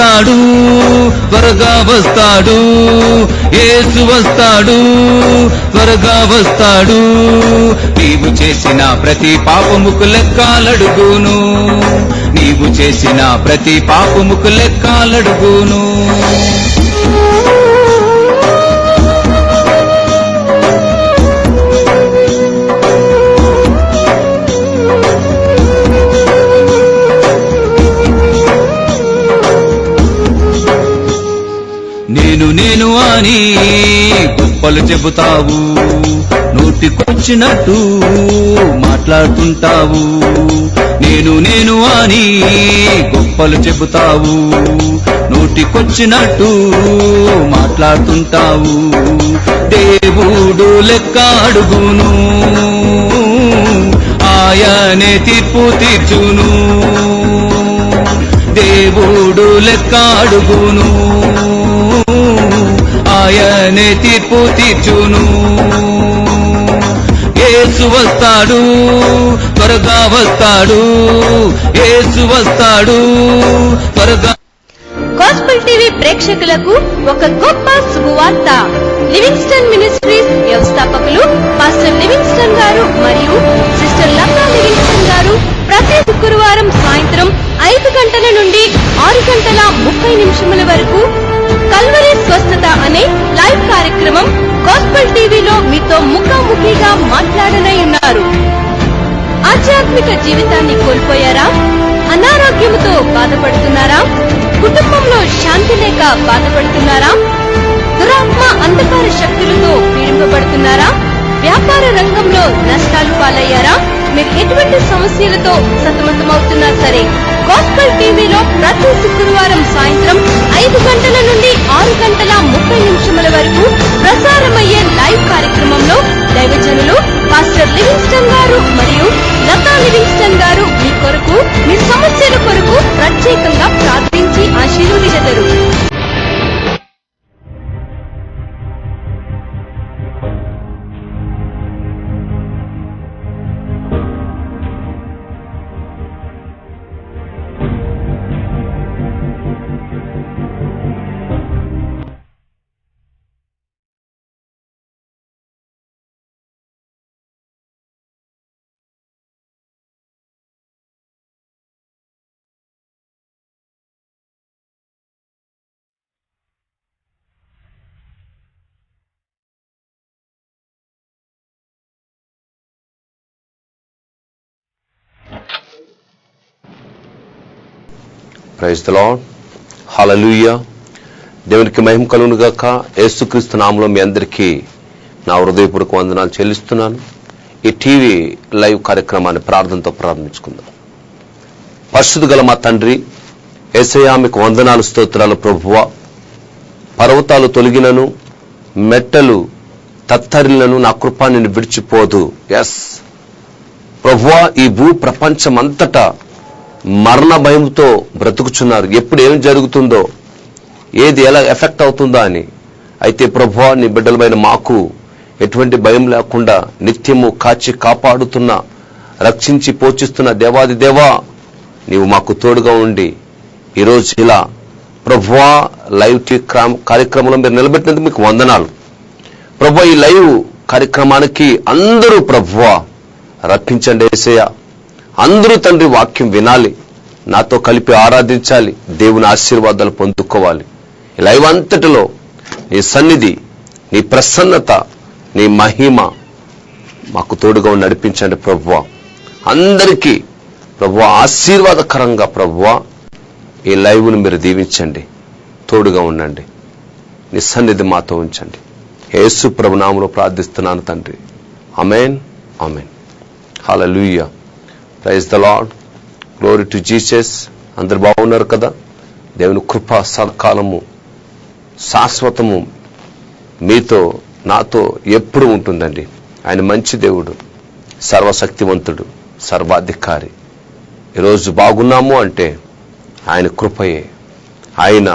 వస్తాడు, త్వరగా వస్తాడు, యేసు వస్తాడు, త్వరగా వస్తాడు. నీవు చేసిన ప్రతి పాపముకు లెక్కలడుగును, నీవు చేసిన ప్రతి పాపముకు లెక్కలడుగును. నేను అని గొప్పలు చెబుతావు, నోటికొచ్చినట్టు మాట్లాడుతుంటావు. నేను అని గొప్పలు చెబుతావు, నోటికొచ్చినట్టు మాట్లాడుతుంటావు. దేవుడు లెక్క అడుగును, ఆయనే తీర్పు తీర్చును. దేవుడు లెక్క అడుగును, ఆయనే తీర్పు తీర్చును. యేసు వస్తాడు, త్వరగా వస్తాడు, యేసు వస్తాడు, త్వరగా. గాస్పెల్ టీవీ ప్రేక్షకులకు ఒక గొప్ప శుభవార్త. లివింగ్స్టన్ మినిస్ట్రీస్ వ్యవస్థాపకులు పాస్టర్ లివింగ్స్టన్ గారు మరియు సిస్టర్ లతా లివింగ్స్టన్ గారు ప్రతి శుక్రవారం సాయంత్రం 5 గంటల నుండి 6:30 వరకు కల్వరి స్వస్థత అనే లైవ్ కార్యక్రమం గాస్పెల్ టీవీలో మీతో ముఖాముఖిగా మాట్లాడనయ్యున్నారు. ఆధ్యాత్మిక జీవితాన్ని కోల్పోయారా? అనారోగ్యముతో బాధపడుతున్నారా? కుటుంబంలో శాంతి లేక బాధపడుతున్నారా? దురాత్మ అంధకార శక్తులతో పీడింపబడుతున్నారా? వ్యాపార రంగంలో నష్టాలు పాలయ్యారా? మీరు ఎటువంటి సమస్యలతో సతమతమవుతున్నా సరే, గాస్పెల్ టీవీలో ప్రతి శుక్రవారం సాయంత్రం 5 గంటల నుండి 6:30 వరకు ప్రసారమయ్యే లైవ్ కార్యక్రమంలో దైవజనులు పాస్టర్ లివింగ్స్టన్ గారు మరియు లతా లివింగ్స్టన్ గారు మీ కొరకు, మీ సమస్యల కొరకు ప్రత్యేకంగా ప్రార్థించి ఆశీర్వదించెదరు. ప్రైజ్ ది లార్డ్, హల్లెలూయా. దేవునికి మహిమ కలుగును గాక. యేసుక్రీస్తు నామములో మీ అందరికీ నా హృదయపూర్వక వందనాలు చెల్లిస్తున్నాను. ఈ టీవీ లైవ్ కార్యక్రమాన్ని ప్రార్థనతో ప్రారంభించుకుందాం. పరిశుద్ధ గల మా తండ్రి యేసయ్యా, మీకు వందనాలు, స్తోత్రాలు ప్రభువా. పర్వతాలు తొలగినను, మెట్టలు తత్తరిలను నా కృప నిన్ను విడిచిపోదు. ఎస్ ప్రభువా, ఈ భూ ప్రపంచం అంతటా మరణ భయంతో బ్రతుకుచున్నారు. ఎప్పుడు ఏం జరుగుతుందో, ఏది ఎలా ఎఫెక్ట్ అవుతుందా అని. అయితే ప్రభువా, నీ బిడ్డలమైన మాకు ఎటువంటి భయం లేకుండా నిత్యము కాచి కాపాడుతున్న, రక్షించి పోషిస్తున్న దేవాది దేవా, నీవు మాకు తోడుగా ఉండి ఈరోజు ఇలా ప్రభువా లైవ్ కార్యక్రమంలో మీరు నిలబెట్టినందుకు మీకు వందనాలు ప్రభువా. ఈ లైవ్ కార్యక్రమానికి అందరూ ప్రభువా రక్షించండి యేసయ్యా. అందరూ తండ్రి వాక్యం వినాలి, నాతో కలిపి ఆరాధించాలి, దేవుని ఆశీర్వాదాలు పొందుకోవాలి. ఈ లైవ్ అంతటిలో నీ సన్నిధి, నీ ప్రసన్నత, నీ మహిమ మాకు తోడుగా నడిపించండి ప్రభువా. అందరికీ ప్రభువా ఆశీర్వాదకరంగా ప్రభువా ఈ లైవ్ను మీరు దీవించండి, తోడుగా ఉండండి, నీ సన్నిధి మాతో ఉంచండి. యేసు ప్రభు నామములో ప్రార్థిస్తున్నాను తండ్రి, ఆమేన్, ఆమేన్, హల్లెలూయా. Praise the Lord, glory to Jesus. అందరు బాగున్నారు కదా? దేవుని కృప సకాలము శాశ్వతము మీతో నాతో ఎప్పుడు ఉంటుందండి. ఆయన మంచి దేవుడు, సర్వశక్తివంతుడు, సర్వాధికారి. ఈరోజు బాగున్నాము అంటే ఆయన కృపయే, ఆయన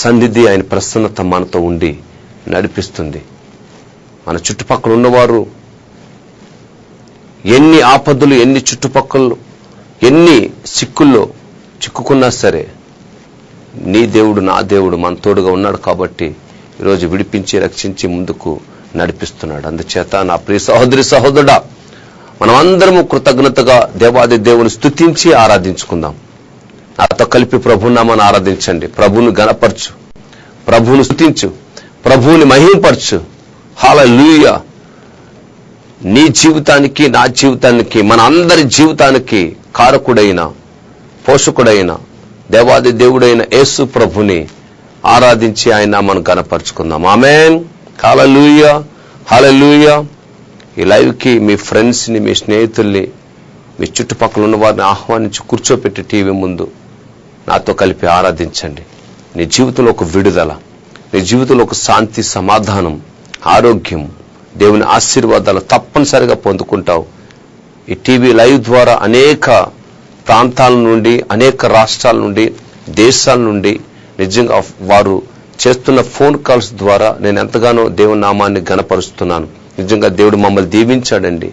సన్నిధి, ఆయన ప్రసన్నత మనతో ఉండి నడిపిస్తుంది. మన చుట్టుపక్కల ఉన్నవారు ఎన్ని ఆపదలు, ఎన్ని చుట్టుపక్కల ఎన్ని సిక్కుల్లో చిక్కుకున్నా సరే నీ దేవుడు నా దేవుడు మన తోడుగా ఉన్నాడు కాబట్టి ఈరోజు విడిపించి రక్షించి ముందుకు నడిపిస్తున్నాడు. అందుచేత నా ప్రియ సహోదరి సహోదరుడా, మనం అందరము కృతజ్ఞతగా దేవాది దేవుని స్తుతించి ఆరాధించుకుందాం. నాతో కలిపి ప్రభునామాన్ని ఆరాధించండి. ప్రభువును గణపరచు, ప్రభువును స్తుతించు, ప్రభువుని మహిమపరచు. హల్లెలూయా. నీ జీవితానికి నా జీవితానికి మన అందరి జీవితానికి కారకుడైన పోషకుడైన దేవాది దేవుడైన యేసు ప్రభుని ఆరాధించి ఆయన మనం గణపరుచుకుందాం. ఆమేన్. హల్లెలూయా, హల్లెలూయా. ఈ లైవ్కి మీ ఫ్రెండ్స్ని, మీ స్నేహితుల్ని, మీ చుట్టుపక్కల ఉన్న వారిని ఆహ్వానించి కూర్చోపెట్టి టీవీ ముందు నాతో కలిపి ఆరాధించండి. నీ జీవితంలో ఒక విడుదల, నీ జీవితంలో ఒక శాంతి, సమాధానం, ఆరోగ్యం, దేవుని ఆశీర్వాదాలు తప్పనిసరిగా పొందుకుంటావు. ఈ టీవీ లైవ్ ద్వారా అనేక ప్రాంతాల నుండి, అనేక రాష్ట్రాల నుండి, దేశాల నుండి నిజంగా వారు చేస్తున్న ఫోన్ కాల్స్ ద్వారా నేను ఎంతగానో దేవుని నామాన్ని గణపరుస్తున్నాను. నిజంగా దేవుడు మమ్మల్ని దీవించాడండి,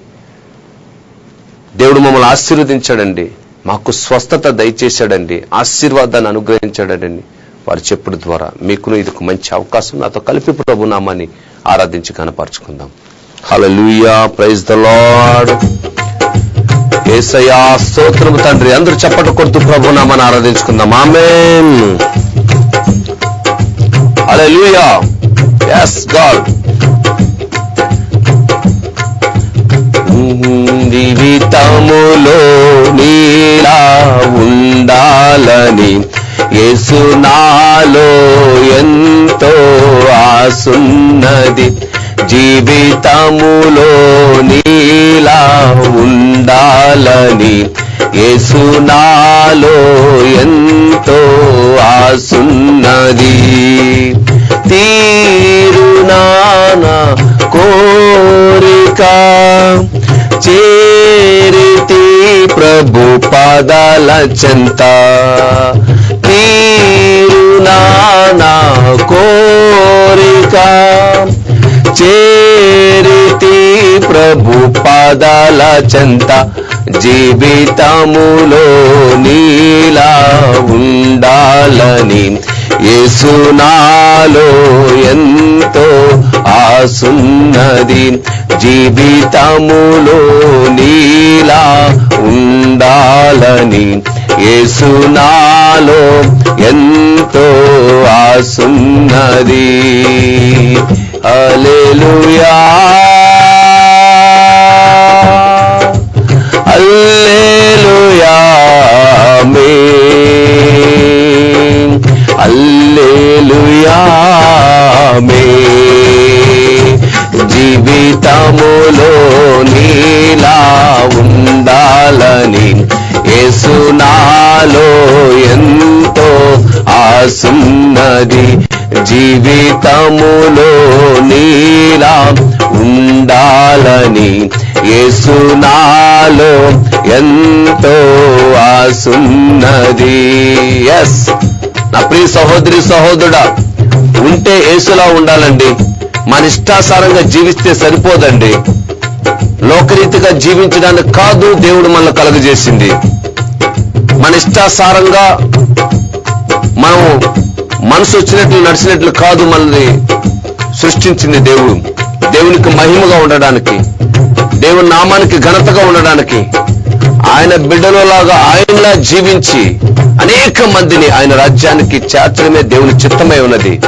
దేవుడు మమ్మల్ని ఆశీర్వదించాడండి, మాకు స్వస్థత దయచేశాడండి, ఆశీర్వాదాన్ని అనుగ్రహించాడండి వారు చెప్పుడు ద్వారా. మీకును ఇది ఒక మంచి అవకాశం. నాతో కలిపి ప్రభు నామాన్ని ఆరాధించి కనపరుచుకుందాం. హల్లెలూయా, ప్రైజ్ ద లార్డ్. యేసయ్యా స్తోత్రము తండ్రి. అందరూ చప్పట్లు కొడుతూ ప్రభు నామాన్ని ఆరాధించుకుందాం. ఆమేన్. హల్లెలూయా. yes God. జీవితములో నీలా ఉండాలని యేసు నాలో ఎంతో ఆసున్నది. జీవితములో నీలా ఉండాలని యేసు నాలో ఎంతో ఆసున్నది. తీరునానా కోరిక చేరితి ప్రభు పాదాల చెంత. తీరునానా కోరిక చేరితి ప్రభు పాదాల చెంత. జీవితములో నీలా ఉండాలని యేసు నాలో ఎంతో ఆసున్నది. జీవితములో నీలా ఉండాలని యేసు నాలో ఎంతో ఆసున్నది. హల్లెలూయా, హల్లెలూయా, ఆమేన్. హల్లెలూయా, ఆమేన్. జీవితములో నీలా ఉండాలని యేసు నాలో ఎంతో ఆసున్నది. జీవితములో నీలా ఉండాలని యేసు నాలో ఎంతో ఆసున్నది. ఎస్ నా ప్రియ సహోదరి సహోదరుడా, ఉంటే యేసులా ఉండాలండి. మన ఇష్టాసారంగా జీవిస్తే సరిపోదండి. లోకరీతిగా జీవించడానికి కాదు దేవుడు మనల్ని కలుగజేసింది. మన ఇష్టాసారంగా మనం మనసు వచ్చినట్లు నడిచినట్లు కాదు మనల్ని సృష్టించింది దేవుడు. దేవునికి మహిమగా ఉండడానికి, దేవుని నామానికి ఘనతగా ఉండడానికి, ఆయన బిడ్డలలాగా ఆయనలా జీవించి అనేక మందిని ఆయన రాజ్యానికి చేర్చడమే దేవుని చిత్తమై ఉన్నది.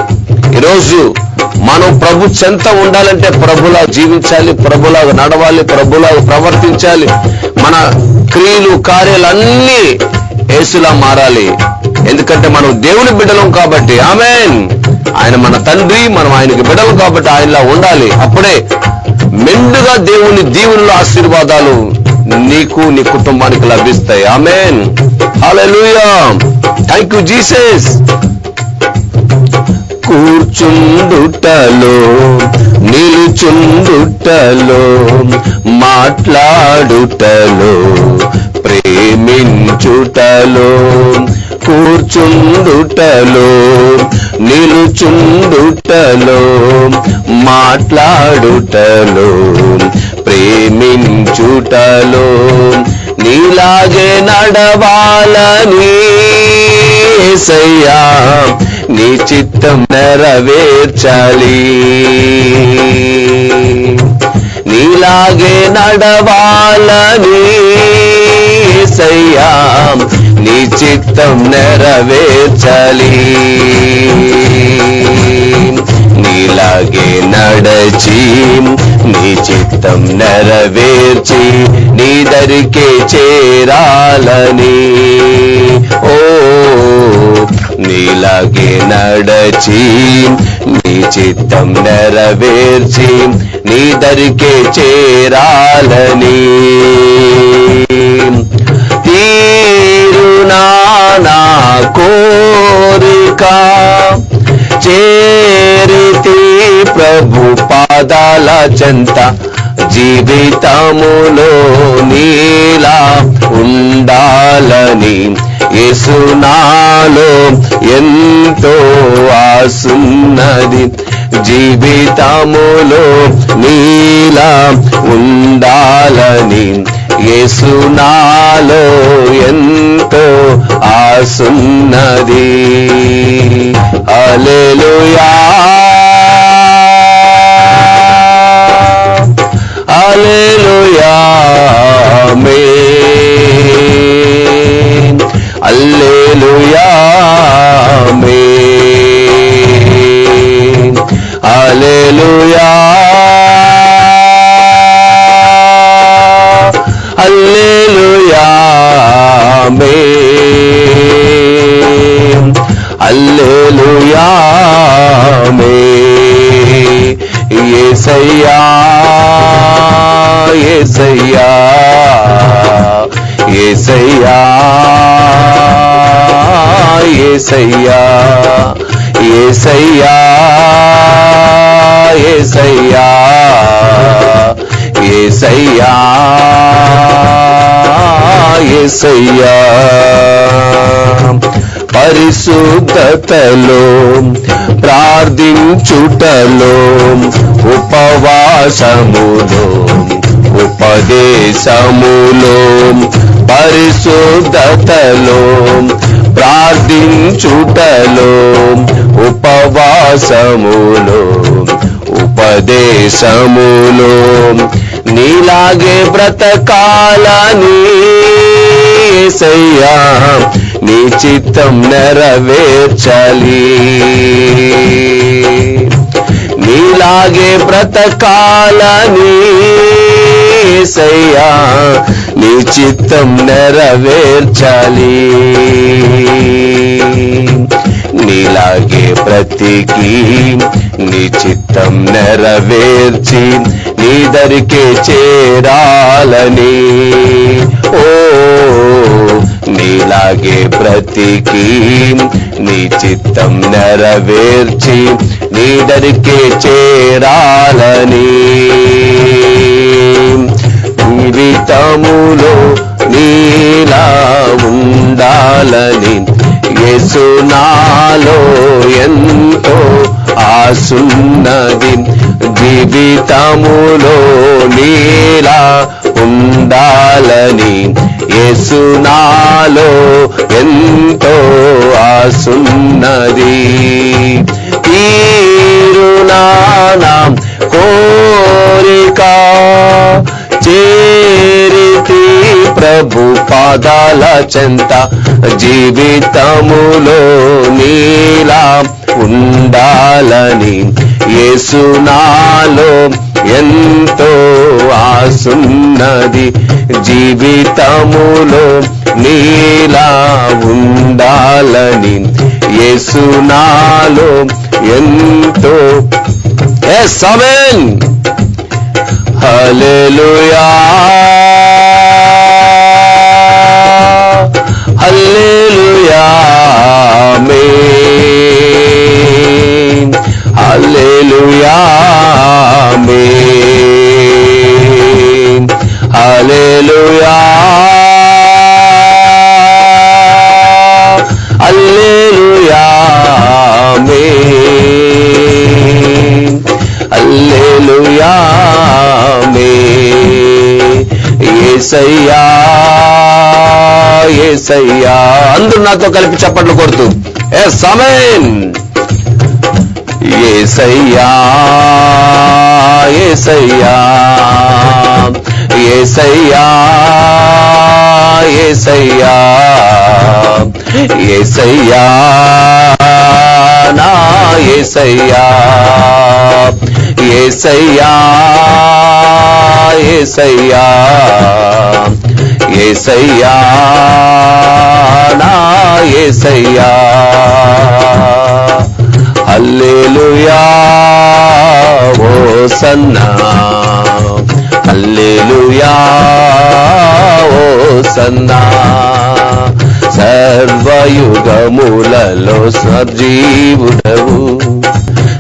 ఈరోజు మనం ప్రభు చెంత ఉండాలంటే ప్రభులా జీవించాలి, ప్రభులాగా నడవాలి, ప్రభులాగా ప్రవర్తించాలి. మన క్రియలు కార్యాలన్నీ యేసులా మారాలి. ఎందుకంటే మనం దేవుని బిడ్డలం కాబట్టి. ఆమేన్. ఆయన మన తండ్రి, మనం ఆయనకి బిడ్డలం కాబట్టి ఆయనలా ఉండాలి. అప్పుడే మెండుగా దేవుని దీవుల్లో ఆశీర్వాదాలు నీకు నీ కుటుంబానికి లభిస్తాయి. ఆమేన్. హల్లెలూయా. Thank you Jesus. కూర్చుండుటలో, నిలుచుండుటలో, మాట్లాడుటలో, ప్రేమించుటలో, కూర్చుండుటలో, నిలుచుండుటలో, మాట్లాడుటలో, ప్రేమించుటలో నీలాగే నడవాలని యేసయ్యా నీ చిత్తం నెరవేర్చాలి, నీలాగే నడవాలని యేసయ్యా నీ చిత్తం నెరవేర్చాలి, నీలాగే నడచి నీ చిత్తం నెరవేర్చి నీ దరికే చేరాలని, ఓ నీలాగే నడచి నీ చిత్తం నెరవేర్చి నీ దరికే చేరాలని, తీరునా నా కోరిక చేరితి ప్రభు పాదాల చెంత, జీవితములో నీలా ఉండాలని యేసు నాలో ఎంతో ఆసున్నది, జీవితములో నీలా ఉండాలని యేసు నాలో ఎంతో ఆసున్నది. హల్లెలూయా హల్లెలూయా ఆమేన్, హల్లెలూయా ఆమేన్, హల్లెలూయా హల్లెలూయా ఆమేన్, హల్లెలూయా ఆమేన్. యేసయ్యా యేసయ్యా యేసయ్యా యేసయ్యా యేసయ్యా యేసయ్యా యేసయ్యా యేసయ్యా, పరిశుద్ధతలో ప్రార్థించుటలో ఉపవాసములో ఉపదేశములో, పరిశుద్ధతలో ప్రార్థించుటలో ఉపవాసములో ఉపదేశములో, నీలాగే బ్రతకాలని యేసయ్యా నీ చిత్తం నెరవేర్చాలి, నీలాగే బ్రతకాలని యేసయ్యా నీ చిత్తం నెరవేర్చాలి, నీలాగే బ్రతికి నీ చిత్తం నెరవేర్చి నీ దరికే చేరాలని, ఓ నీలాగే బ్రతికి నీ చిత్తం నెరవేర్చి నీ దరికే చేరాలని, జీవితములో నీలా ఉండాలని యేసు నాలో ఎంతో ఆసున్నది, జీవితములో నీలా ఉండాలని యేసు నాలో ఎంతో ఆసున్నది, తీరునా నా కోరిక చేరితి ప్రభు పాదాల చెంత, జీవితములో నీలా ఉండాలని యేసు నాలో ఎంతో ఆసున్నది, జీవితములో నీలా ఉండాలని యేసు నాలో ఎంతో. ఎస్ ఆమేన్, హల్లెలూయా హల్లెలూయా ఆమేన్, హల్లెలూయా ఆమేన్, హల్లెలూయా హల్లెలూయా ఆమేన్, హల్లెలూయా ఆమేన్. యేసయ్యా యేసయ్యా. అందరూ నాతో కలిపి చప్పట్లు కొడుతూ ఎస్ ఆమేన్. యేసయ్యా యేసయ్యా యేసయ్యా యేసయ్యా యేసయ్యా నా యేసయ్యా యేసయ్యా యేసయ్యా యేసయ్యా నా యేసయ్యా. హల్లెలూయా హోసన్నా హల్లెలూయా హోసన్నా. సర్వయుగములలో సజీవుడవు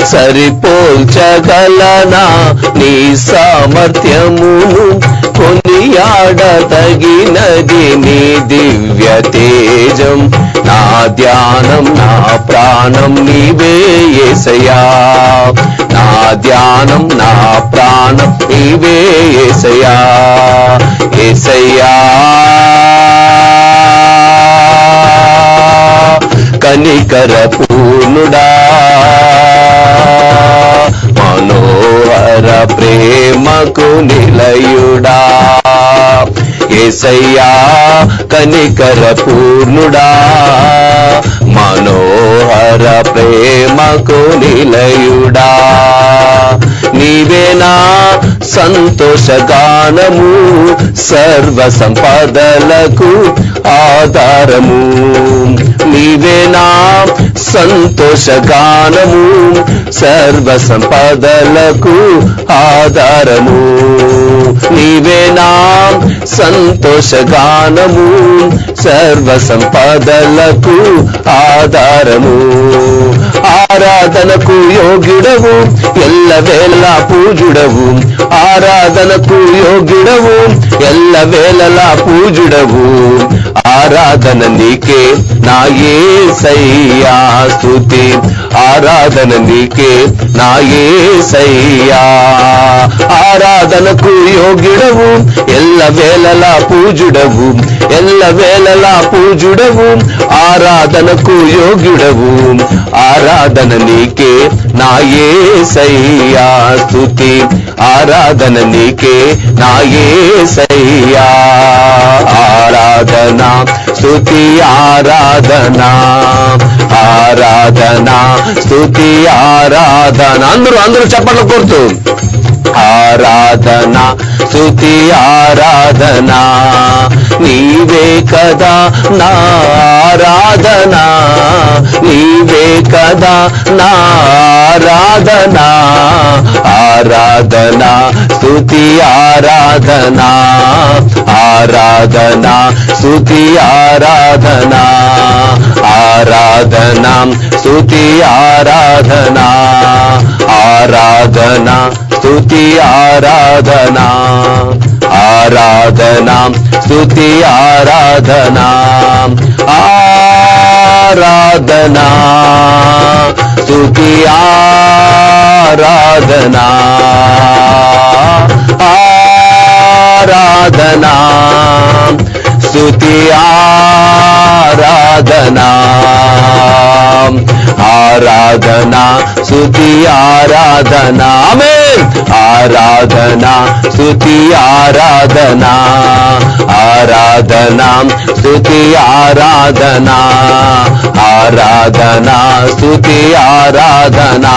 సరిపోల్చగలనా నీ సామర్థ్యమును కొనియాడతగినది నీ దివ్య తేజం. నా ధ్యానం నా ప్రాణం నీవే యేసయ్యా. నా ధ్యానం నా ప్రాణం నీవే యేసయ్యా. యేసయ్యా కనికర పూర్ణుడా మనోహర ప్రేమకు నిలయుడా. యేసయ్యా కనికర పూర్ణుడా మనోహర ప్రేమకు నిలయుడా. నీవేనా సంతోషగానము సర్వ సంపదలకు ఆధారము. నీవేనా సంతోషగానము సర్వ సంపదలకు ఆధారము. నీవేనా సంతోషగానము సర్వ సంపదలకు ఆధారము. ఆరాధనకు యోగ్యుడవు ఎల్లవేళలా పూజుడవు. ఆరాధనకు యోగ్యుడవు ఎల్లవేళలా పూజుడవు. ఆరాధన నీకే నా యేసయ్యా స్తుతి. ఆరాధన నీకే నా యేసయ్యా. ఆరాధనకు యోగ్యుడవు ఎల్లవేళలా పూజుడవు. ఎల్లవేళలా పూజుడవు. ఆరాధనకు యోగ్యుడవు. ఆరాధన నీకే నా యేసయ్యా స్తుతి. ఆరాధన నీకే నా యేసయ్యా. ఆరాధన స్తుతి ఆరాధన ఆరాధన స్తుతి ఆరాధన. అందరూ చప్పట్లు కొడుతూ ఆరాధన స్తుతి ఆరాధన. నీవే కదా నా ఆరాధన. నీవే కదా నా ఆరాధన. ఆరాధన స్తుతి ఆరాధన ఆరాధన స్తుతి ఆరాధన ఆరాధన స్తుతి ఆరాధన ఆరాధన స్తుతి ఆరాధన ఆరాధన స్తుతి ఆరాధన ఆరాధన స్తుతి ఆరాధన ఆరాధన స్తుతి ఆరాధన ఆరాధన స్తుతి ఆరాధన. ఆమేన్. ఆరాధన స్తుతి ఆరాధన ఆరాధన స్తుతి ఆరాధన ఆరాధన స్తుతి ఆరాధన.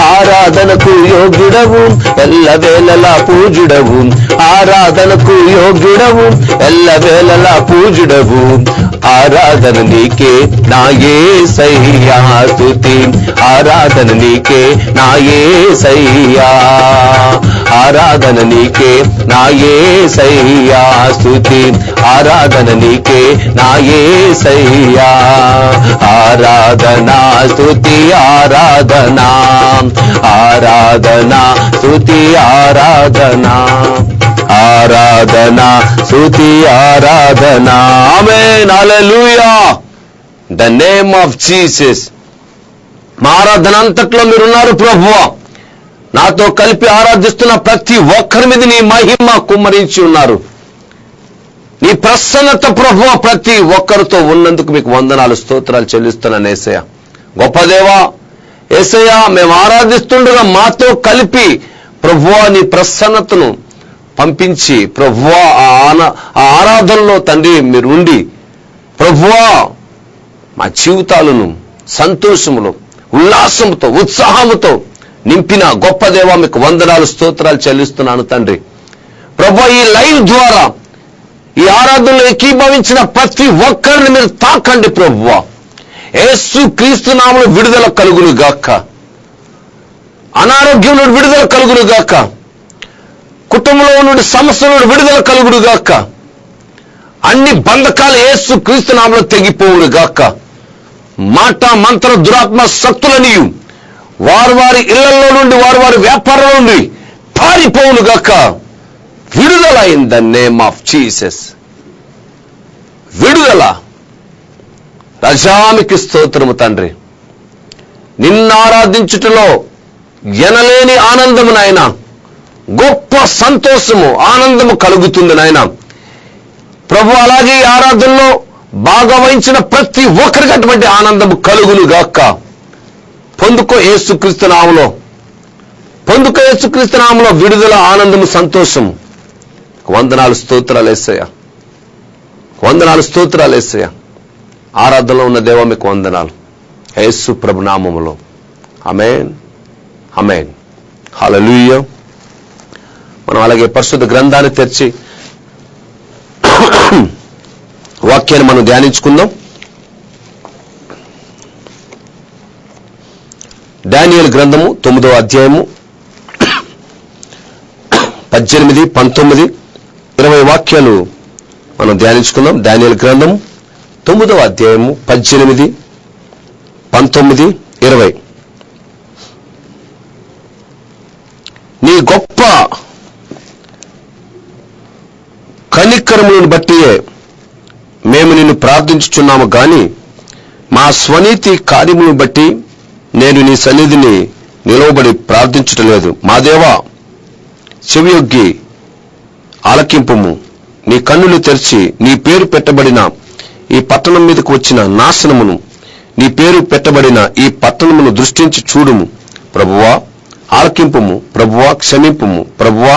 ఆరాధనకు యోగ్యుడవు ఎల్లవేళలా పూజుడవు. ఆరాధనకు యోగ్యుడవు ఎల్లవేళలా పూజుడవు. ఆరాధన నీకే నా యేసయ్యా స్తుతి. ఆరాధన నీకే నా యేసయ్యా. ఆరాధన నీకే నా యేసయ్యా స్తుతి. ఆరాధన నీకే నా యేసయ్యా. ఆరాధన స్తుతి ఆరాధన ఆరాధన స్తుతి ఆరాధన ఆరాధన స్తుతి ఆరాధన. ఆమేన్. హల్లెలూయా. The name of Jesus. మా ఆరాధన అంతట్లో మీరున్నారు ప్రభువా. నాతో కలిపి ఆరాధిస్తున్న ప్రతి ఒక్కరి మీద నీ మహిమ కుమ్మరించి ఉన్నారు. నీ ప్రసన్నత ప్రభువా ప్రతి ఒక్కరితో ఉన్నందుకు మీకు వందనాలు స్తోత్రాలు చెల్లిస్తున్నాను యేసయ్య. గొప్ప దేవా యేసయ్య, మేము ఆరాధిస్తుండగా మాతో కలిపి ప్రభువా నీ ప్రసన్నతను పంపించి ప్రభువా ఆ ఆరాధనలో తండ్రి మీరు ఉండి ప్రభువా మా జీవితాలను సంతోషములో ఉల్లాసంతో ఉత్సాహంతో నింపిన గొప్ప దేవా మీకు వందనాలు స్తోత్రాలు చెల్లిస్తున్నాను తండ్రి. ప్రభువా ఈ లైవ్ ద్వారా ఈ ఆరాధనలో ఏకీభవించిన ప్రతి ఒక్కరిని మీరు తాకండి ప్రభువా. యేసు క్రీస్తు నామములో విడుదల కలుగును గాక, అనారోగ్యం నుండి విడుదల కలుగును గాక, కుటుంబంలో నుండి సమస్యల నుండి విడుదల కలుగును గాక, అన్ని బంధకాలు యేసు క్రీస్తు నామములో తెగిపోవును గాక. మాట మంత్ర దురాత్మ శక్తులని వారి ఇళ్లలో నుండి వారి వ్యాపారం నుండి పారిపోవును గాక. విడుదల in the name of Jesus, విడుదల. రజానికి స్తోత్రము తండ్రి. నిన్ను ఆరాధించుటలో ఎనలేని ఆనందము నాయన, గొప్ప సంతోషము ఆనందము కలుగుతుంది నాయన ప్రభు. అలాగే ఈ ఆరాధనలో భాగవహించిన ప్రతి ఒక్కరికి అటువంటి ఆనందము కలుగును గాక. పొందుకో యేసుక్రీస్తు నామములో, పొందుకో యేసుక్రీస్తు నామములో విడుదల, ఆనందము, సంతోషము. వందనాలు స్తోత్రాలు యేసయ్య, వందనాలు స్తోత్రాలు యేసయ్య. ఆరాధనలో ఉన్న దేవా మీకు వందనాలు యేసు ప్రభు నామములో. ఆమేన్, ఆమేన్, హల్లెలూయా. మనం అలాగే పరిశుద్ధ గ్రంథాన్ని తెరిచి వాక్యాన్ని మనం ధ్యానించుకుందాం. దానియేలు గ్రంథము 9వ అధ్యాయము 18, 19, 20 వాక్యాలు మనం ధ్యానించుకుందాం. దానియేలు గ్రంథము 9వ అధ్యాయము 18, 19, 20. నీ గొప్ప కనికరములను బట్టియే మేము నిన్ను ప్రార్థించుచున్నాము గాని మా స్వనీతి కార్యములను బట్టి నేను నీ సన్నిధిని నిలవబడి ప్రార్థించటలేదు. మా దేవా చెవియొగ్గి ఆలకింపుము. నీ కన్నులు తెరిచి నీ పేరు పెట్టబడిన ఈ పట్టణం మీదకు వచ్చిన నాశనమును, నీ పేరు పెట్టబడిన ఈ పట్టణమును దృష్టించి చూడుము. ప్రభువా ఆలకింపుము, ప్రభువా క్షమింపుము, ప్రభువా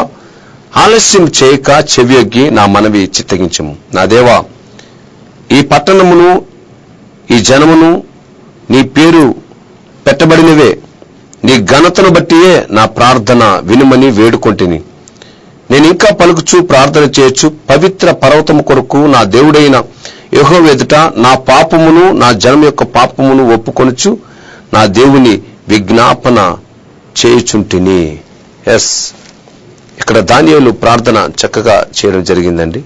ఆలస్యం చేయక చెవియొగ్గి నా మనవి చిత్తగించుము. నా దేవా ఈ పట్టణమును ఈ జనమును నీ పేరు పెట్టబడినవే, నీ ఘనతను బట్టియే నా ప్రార్థన వినుమని వేడుకొంటిని. నేను ఇంకా పలుకుచూ ప్రార్థన చేయొచ్చు. పవిత్ర పర్వతము కొరకు నా దేవుడైన యెహోవా ఎదుట నా పాపమును నా జనం యొక్క పాపమును ఒప్పుకొనుచు నా దేవుని విజ్ఞాపన చేయుచుంటిని. ఎస్, ఇక్కడ దానియేలు ప్రార్థన చక్కగా చేయడం జరిగిందండి.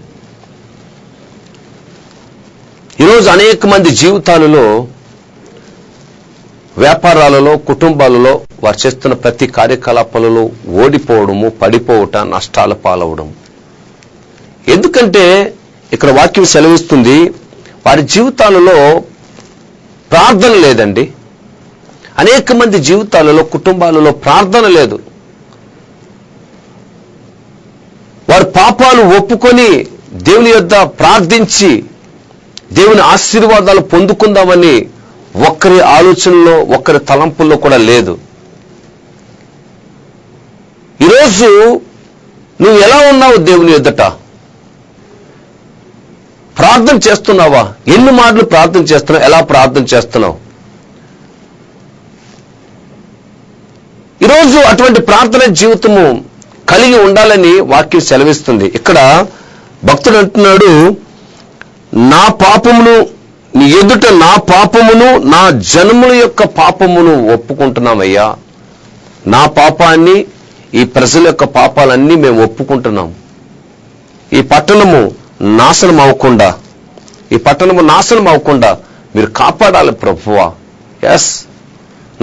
ఈరోజు అనేక మంది జీవితాలలో, వ్యాపారాలలో, కుటుంబాలలో వారు చేస్తున్న ప్రతి కార్యకలాపాలలో ఓడిపోవడము, పడిపోవట, నష్టాల పాలవడం. ఎందుకంటే ఇక్కడ వాక్యం సెలవిస్తుంది వారి జీవితాలలో ప్రార్థన లేదండి. అనేక మంది జీవితాలలో, కుటుంబాలలో ప్రార్థన లేదు. వారి పాపాలు ఒప్పుకొని దేవుని యొద్ద ప్రార్థించి దేవుని ఆశీర్వాదాలు పొందుకుందామని ఒక్కరి ఆలోచనలో, ఒక్కరి తలంపుల్లో కూడా లేదు. ఈరోజు నువ్వు ఎలా ఉన్నావు దేవుని యొద్దట? ప్రార్థన చేస్తున్నావా? ఎన్ని మాటలు ప్రార్థన చేస్తున్నావు? ఎలా ప్రార్థన చేస్తున్నావు? ఈరోజు అటువంటి ప్రార్థన జీవితము కలిగి ఉండాలని వాక్యం సెలవిస్తుంది. ఇక్కడ భక్తుడు అంటున్నాడు, నా పాపమును నీ ఎదుట నా పాపమును నా జనముల యొక్క పాపమును ఒప్పుకుంటున్నామయ్యా. నా పాపాన్ని, ఈ ప్రజల యొక్క పాపాలన్నీ మేము ఒప్పుకుంటున్నాం. ఈ పట్టణము నాశనం అవ్వకుండా, ఈ పట్టణము నాశనం అవ్వకుండా మీరు కాపాడాలి ప్రభువా. ఎస్,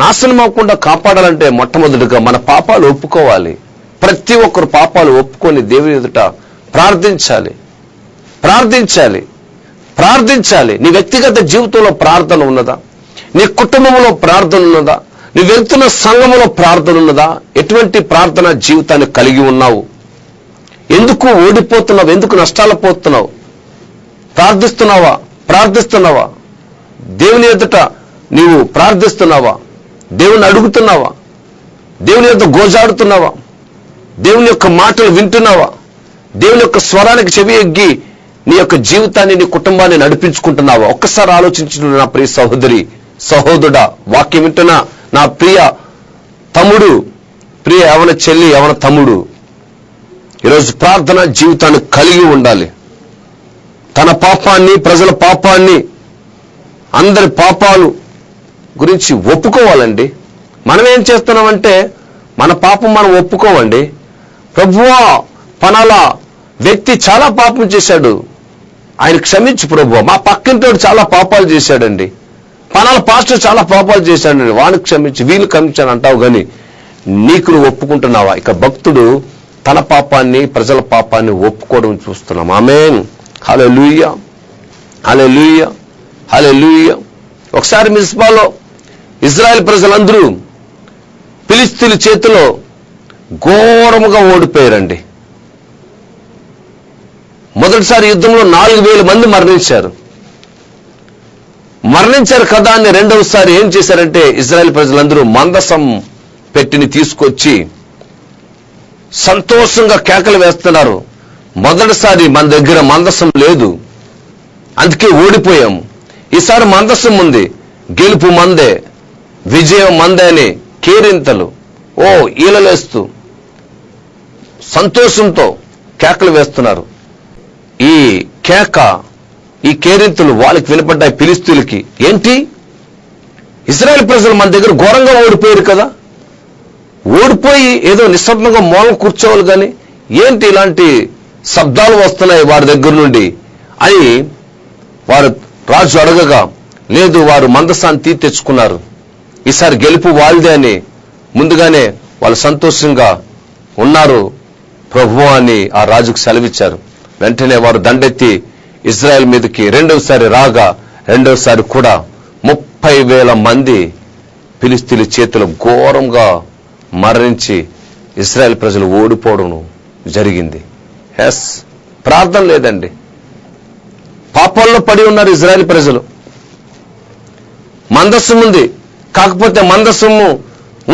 నాశనం అవ్వకుండా కాపాడాలంటే మొట్టమొదటిగా మన పాపాలు ఒప్పుకోవాలి. ప్రతి ఒక్కరు పాపాలు ఒప్పుకొని దేవుని ఎదుట ప్రార్థించాలి, ప్రార్థించాలి, ప్రార్థించాలి. నీ వ్యక్తిగత జీవితంలో ప్రార్థన ఉన్నదా? నీ కుటుంబంలో ప్రార్థన ఉన్నదా? నీ వెళ్తున్న సంఘములో ప్రార్థన ఉన్నదా? ఎటువంటి ప్రార్థన జీవితాన్ని కలిగి ఉన్నావు? ఎందుకు ఓడిపోతున్నావు? ఎందుకు నష్టాలు పోతున్నావు? ప్రార్థిస్తున్నావా? దేవుని ఎదుట నీవు ప్రార్థిస్తున్నావా? దేవుని అడుగుతున్నావా? దేవుని ఎదుట గోజాడుతున్నావా? దేవుని యొక్క మాటలు వింటున్నావా? దేవుని యొక్క స్వరానికి చెవి ఎగ్గి నీ యొక్క జీవితాన్ని, నీ కుటుంబాన్ని నడిపించుకుంటున్నావా? ఒక్కసారి ఆలోచించు నా ప్రియ సహోదరి, సహోదరుడా, వాక్యం వింటున్నా నా ప్రియ తమ్ముడు, ప్రియ యవన చెల్లి, యవన తమ్ముడు, ఈరోజు ప్రార్థన జీవితాన్ని కలిగి ఉండాలి. తన పాపాన్ని, ప్రజల పాపాన్ని, అందరి పాపాలు గురించి ఒప్పుకోవాలండి. మనం ఏం చేస్తున్నామంటే మన పాపం మనం ఒప్పుకోవండి. ప్రభువా, పలానా వ్యక్తి చాలా పాపం చేశాడు, ఆయన క్షమించు ప్రభువా. మా పక్కింటోడు చాలా పాపాలు చేశాడండి, పలానా పాస్టర్ చాలా పాపాలు చేశాడండి, వాడిని క్షమించి, వీళ్ళు క్షమించాను అంటావు. కానీ నీకు నువ్వు ఒప్పుకుంటున్నావా? ఇక భక్తుడు తన పాపాన్ని, ప్రజల పాపాన్ని ఒప్పుకోవడం చూస్తున్నాం. ఆమేన్. హల్లెలూయా, హల్లెలూయా, హల్లెలూయా. ఒకసారి మిస్పాలో ఇజ్రాయెల్ ప్రజలందరూ ఫిలిష్తీయుల చేతిలో ఘోరముగా ఓడిపోయారండి. మొదటిసారి యుద్ధంలో 4,000 మంది మరణించారు కదా అని రెండవసారి ఏం చేశారంటే ఇజ్రాయెల్ ప్రజలందరూ మందసం పెట్టిని తీసుకొచ్చి సంతోషంగా కేకలు వేస్తున్నారు. మొదటిసారి మన దగ్గర మందసం లేదు, అందుకే ఓడిపోయాం. ఈసారి మందసం ఉంది, గెలుపు మందే, విజయం మందే అని కేరింతలు ఈలలేస్తూ సంతోషంతో కేకలు వేస్తున్నారు. ఈ కేరింతలు వాళ్ళకి వినపడ్డాయి ఫిలిష్తీయులకి. ఏంటి, ఇశ్రాయేలు ప్రజలు మన దగ్గర ఘోరంగా ఓడిపోయారు కదా, ఓడిపోయి ఏదో నిశ్శబ్దంగా మూలం కూర్చోవాలి, కానీ ఏంటి ఇలాంటి శబ్దాలు వస్తున్నాయి వారి దగ్గర నుండి అని వారు రాజు అడగగా, లేదు, వారు మందసాన్ని తెచ్చుకున్నారు, ఈసారి గెలుపు వాళ్ళదే అని ముందుగానే వాళ్ళు సంతోషంగా ఉన్నారు ప్రభువా అని ఆ రాజుకు సెలవిచ్చారు. వెంటనే వారు దండెత్తి ఇజ్రాయెల్ మీదకి రెండవసారి రాగా, రెండవసారి కూడా 30,000 మంది ఫిలిష్తీయుల చేతులు ఘోరంగా మరణించి ఇజ్రాయెల్ ప్రజలు ఓడిపోవడం జరిగింది. ప్రార్థన లేదండి, పాపాల్లో పడి ఉన్నారు ఇజ్రాయెల్ ప్రజలు. మందస్సం ఉంది, కాకపోతే మందస్సము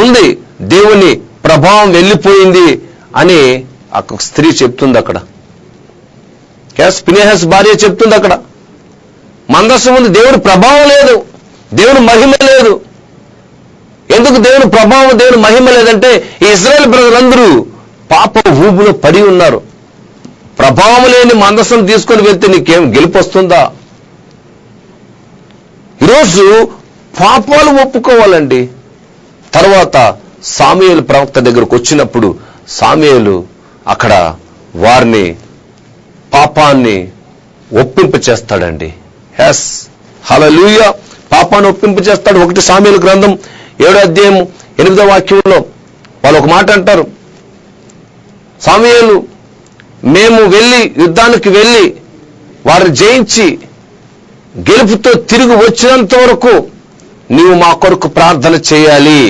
ఉంది, దేవుని ప్రభావం వెళ్ళిపోయింది అని ఒక స్త్రీ చెప్తుంది అక్కడ. ఫినెహాస్ భార్య చెప్తుంది అక్కడ. మందస్సం ఉంది, దేవుని ప్రభావం లేదు, దేవుని మహిమ లేదు. ఎందుకు దేవుని ప్రభావం, దేవుని మహిమ లేదంటే ఈ ఇశ్రాయేలు ప్రజలందరూ పాప ఊబులో పడి ఉన్నారు. ప్రభావం లేని మందసం తీసుకొని వెళ్తే నీకేం గెలుపు వస్తుందా? ఈరోజు పాపాలు ఒప్పుకోవాలండి. తర్వాత సాముయేలు ప్రవక్త దగ్గరకు వచ్చినప్పుడు సాముయేలు అక్కడ వారిని పాపాన్ని ఒప్పింప చేస్తాడండి. హల్లెలూయా, పాపాన్ని ఒప్పింప చేస్తాడు. 1 సాముయేలు గ్రంథం 7వ అధ్యాయం 8వ వాక్యంలో వాళ్ళు ఒక మాట అంటారు, సాముయేలు, మేము యుద్ధానికి వెళ్ళి వారిని జయించి గెలుపుతో తిరిగి వచ్చినంత వరకు నీవు మా కొరకు ప్రార్థన చేయాలి.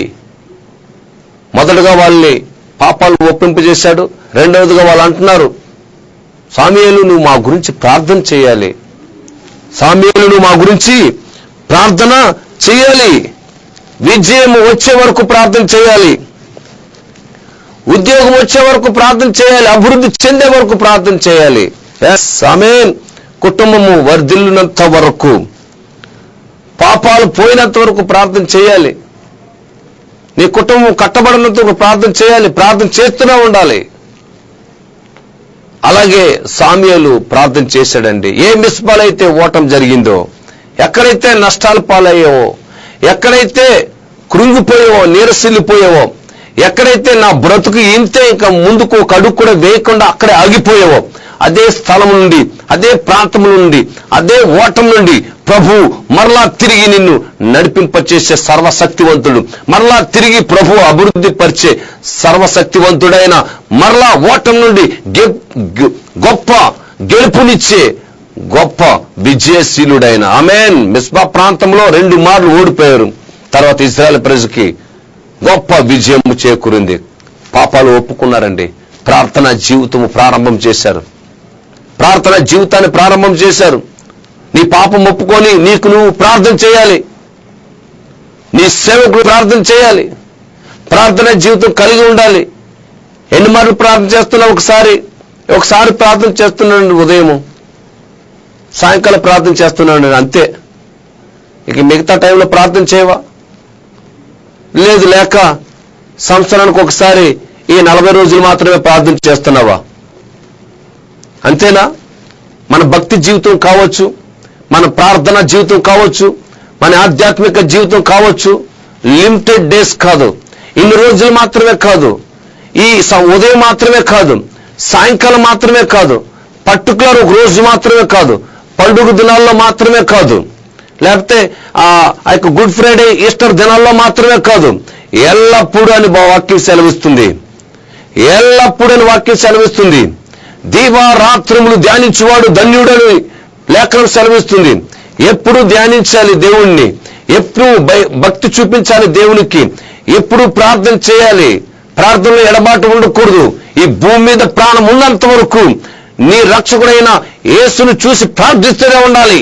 మొదటగా వాళ్ళని పాపాలు ఒప్పింపజేశాడు. రెండవదిగా వాళ్ళు అంటున్నారు, సాముయేలు, నువ్వు మా గురించి ప్రార్థన చేయాలి, సాముయేలు, నువ్వు మా గురించి ప్రార్థన చేయాలి, విజయం వచ్చే వరకు ప్రార్థన చేయాలి, ఉద్యోగం వచ్చే వరకు ప్రార్థన చేయాలి, అభివృద్ధి చెందే వరకు ప్రార్థన చేయాలి. ఆమేన్. కుటుంబము వర్ధిల్లినంత వరకు, పాపాలు పోయినంత వరకు ప్రార్థన చేయాలి, నీ కుటుంబం కట్టబడినంత వరకు ప్రార్థన చేయాలి, ప్రార్థన చేస్తూనే ఉండాలి. అలాగే సాముయేలు ప్రార్థన చేశాడండి. ఏ మిస్పాలైతే ఓటం జరిగిందో, ఎక్కడైతే నష్టాలు పాలయ్యావో, ఎక్కడైతే కృంగిపోయావో, నీరసిల్లిపోయావో, ఎక్కడైతే నా బ్రతుకు ఇంతే, ఇంకా ముందుకు ఒక అడుగు కూడా వేయకుండా అక్కడే ఆగిపోయావో, అదే స్థలం నుండి, అదే ప్రాంతం నుండి, అదే ఓటం నుండి ప్రభు మరలా తిరిగి నిన్ను నడిపింపచేసే సర్వశక్తివంతుడు, మరలా తిరిగి ప్రభు అభివృద్ధి పరిచే సర్వశక్తివంతుడైన, మరలా ఓటం నుండి గొప్ప గెలుపునిచ్చే గొప్ప విజయశీలుడైన. ఆమేన్. మిస్పా ప్రాంతంలో 2 మార్లు ఓడిపోయారు. తర్వాత ఇశ్రాయేలు ప్రజకి గొప్ప విజయం చేకూరింది. పాపాలు ఒప్పుకున్నారండి. ప్రార్థనా జీవితాన్ని ప్రారంభం చేశారు. నీ పాపం ఒప్పుకొని నీకు నువ్వు ప్రార్థన చేయాలి. నీ సేవకుడు ప్రార్థన చేయాలి. ప్రార్థన జీవితం కలిగి ఉండాలి. ఎన్ని మార్లు ప్రార్థన చేస్తున్నావు? ఒకసారి ప్రార్థన చేస్తున్నాడు ఉదయము, సాయంకాలం ప్రార్థన చేస్తున్నాడు, అంతే. ఇక మిగతా టైంలో ప్రార్థన చేయవా? లేదు, లేక సంవత్సరానికి ఒకసారి ఈ 40 రోజులు మాత్రమే ప్రార్థన చేస్తున్నావా? అంతేనా? మన భక్తి జీవితం కావచ్చు, మన ప్రార్థన జీవితం కావచ్చు, మన ఆధ్యాత్మిక జీవితం కావచ్చు, లిమిటెడ్ డేస్ కాదు, ఇన్ని రోజులు మాత్రమే కాదు, ఈ ఉదయం మాత్రమే కాదు, సాయంకాలం మాత్రమే కాదు, పర్టికులర్ ఒక రోజు మాత్రమే కాదు, పండుగ దినాల్లో మాత్రమే కాదు, లేకపోతే ఆ యొక్క గుడ్ ఫ్రైడే ఈస్టర్ దినాల్లో మాత్రమే కాదు, ఎల్లప్పుడూ అని వాక్యం సెలవిస్తుంది. ఎల్లప్పుడూ అని వాక్యం సెలవిస్తుంది. దీవారాత్రములు ధ్యానించువాడు ధన్యుడని లేఖనం సెలవిస్తుంది. ఎప్పుడు ధ్యానించాలి దేవుణ్ణి, ఎప్పుడు భక్తి చూపించాలి దేవునికి, ఎప్పుడు ప్రార్థన చేయాలి. ప్రార్థనలో ఎడబాటు ఉండకూడదు. ఈ భూమి మీద ప్రాణం ఉన్నంత వరకు నీ రక్షకుడైన యేసును చూసి ప్రార్థిస్తూనే ఉండాలి.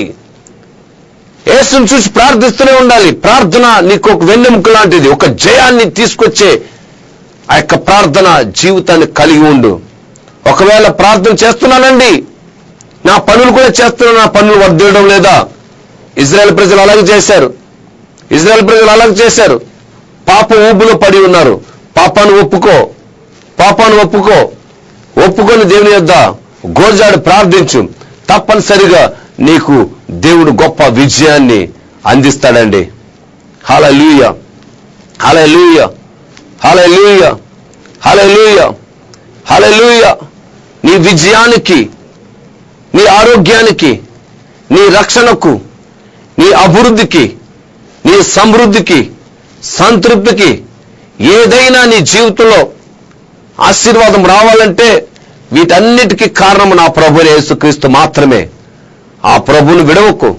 యేసును చూసి ప్రార్థిస్తూనే ఉండాలి. ప్రార్థన నీకు ఒక వెన్నెముక లాంటిది, ఒక జయాన్ని తీసుకొచ్చే ఆ యొక్క ప్రార్థన జీవితాన్ని కలిగి ఉండు. ఒకవేళ ప్రార్థన చేస్తున్నానండి, నా పనులు కూడా చేస్తున్నాను, నా పనులు వర్ధిల్లడం లేదా? ఇజ్రాయెల్ ప్రజలు అలాగే చేశారు. పాపం ఊబులో పడి ఉన్నారు. పాపాన్ని ఒప్పుకొని దేవుని యొద్ద గోజాడు ప్రార్థించు. తప్పనిసరిగా నీకు దేవుడు గొప్ప విజయాన్ని అందిస్తాడండి. హల్లెలూయా, హల్లెలూయా, హల్లెలూయా, హల్లెలూయా, హల్లెలూయా. నీ విజయానికి, నీ ఆరోగ్యానికి, నీ రక్షణకు, నీ అభివృద్ధికి, నీ సమృద్ధికి, సంతృప్తికి, ఏదైనా నీ జీవితంలో ఆశీర్వాదం రావాలంటే వీటన్నిటికీ కారణం నా ప్రభువైన యేసుక్రీస్తు మాత్రమే. ఆ ప్రభువును విడవకు,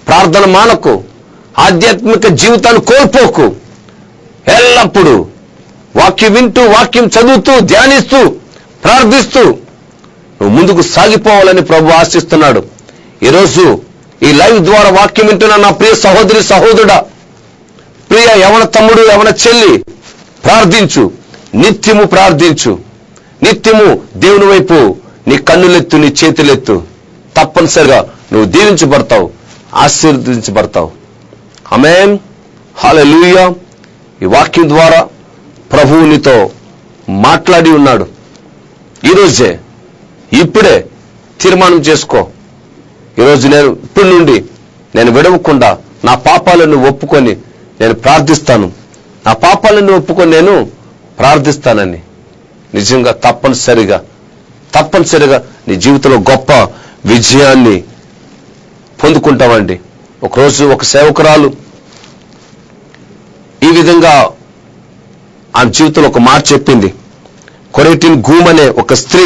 ప్రార్థన మానకు, ఆధ్యాత్మిక జీవితాన్ని కోల్పోకు. ఎల్లప్పుడూ వాక్యం వింటూ, వాక్యం చదువుతూ, ధ్యానిస్తూ, ప్రార్థిస్తూ నువ్వు ముందుకు సాగిపోవాలని ప్రభు ఆశిస్తున్నాడు. ఈరోజు ఈ లైవ్ ద్వారా వాక్యం వింటున్న నా ప్రియ సహోదరి, సహోదరుడా, ప్రియ యవన తమ్ముడు, యవన చెల్లి, ప్రార్థించు, నిత్యము ప్రార్థించు. నిత్యము దేవుని వైపు నీ కన్నులెత్తు, నీ చేతులెత్తు. తప్పనిసరిగా నువ్వు దీవించబడతావు, ఆశీర్వదించబడతావు. ఆమేన్, హల్లెలూయా. ఈ వాక్యం ద్వారా ప్రభువు నీతో మాట్లాడి ఉన్నాడు. ఈరోజే, ఇప్పుడే తీర్మానం చేసుకో. ఈరోజు ఇప్పటి నుండి నేను విడవకుండా నా పాపాలను ఒప్పుకొని నేను ప్రార్థిస్తాను, నా పాపాలను ఒప్పుకొని నేను ప్రార్థిస్తానని. నిజంగా తప్పనిసరిగా నీ జీవితంలో గొప్ప విజయాన్ని పొందుకుంటామండి. ఒకరోజు ఒక సేవకురాలు ఈ విధంగా ఆమె జీవితంలో ఒక మాట చెప్పింది. కొరెటిన్ గూమ్ అనే ఒక స్త్రీ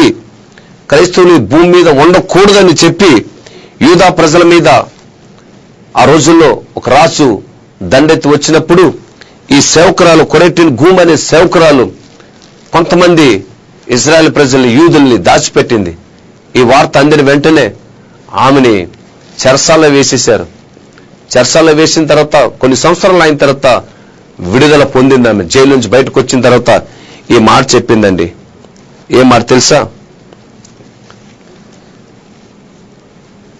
క్రైస్తవుని భూమి మీద ఉండకూడదని చెప్పి యూదా ప్రజల మీద ఆ రోజుల్లో ఒక రాజు దండెత్తి వచ్చినప్పుడు ఈ సేవకురాలు, కొరెటిన్ గూమ్ అనే సేవకురాలు, కొంతమంది ఇజ్రాయెల్ ప్రజల్ని, యూదుల్ని దాచిపెట్టింది. ఈ వార్త అందిన వెంటనే ఆమెని చెరసాల్లో వేసేశారు. చెరసాల్లో వేసిన తర్వాత కొన్ని సంవత్సరాలు అయిన తర్వాత విడుదల పొందింది. ఆమె జైలు నుంచి బయటకు వచ్చిన తర్వాత ఈ మాట చెప్పిందండి. ఏ మాట తెలుసా?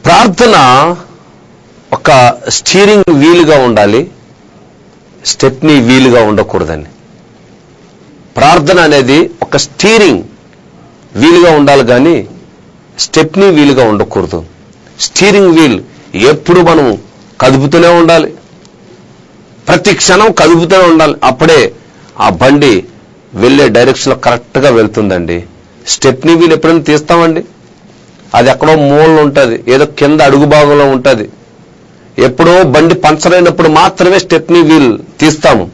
ప్రార్థన ఒక స్టీరింగ్ వీలుగా ఉండాలి, స్టెప్నీ వీలుగా ఉండకూడదని. ప్రార్థన అనేది ఒక స్టీరింగ్ వీలుగా ఉండాలి కానీ స్టెప్నీ వీలుగా ఉండకూడదు. స్టీరింగ్ వీల్ ఎప్పుడు మనం కదుపుతూనే ఉండాలి, ప్రతి క్షణం కదుపుతూనే ఉండాలి. అప్పుడే ఆ బండి వెళ్ళే డైరెక్షన్లో కరెక్ట్గా వెళ్తుందండి. స్టెప్నీ వీల్ ఎప్పుడైనా తీస్తామండి? అది ఎక్కడో మూలలో ఉంటుంది, ఏదో కింద అడుగు భాగంలో ఉంటుంది. ఎప్పుడో బండి పంచర్ అయినప్పుడు మాత్రమే స్టెప్నీ వీల్ తీస్తాము.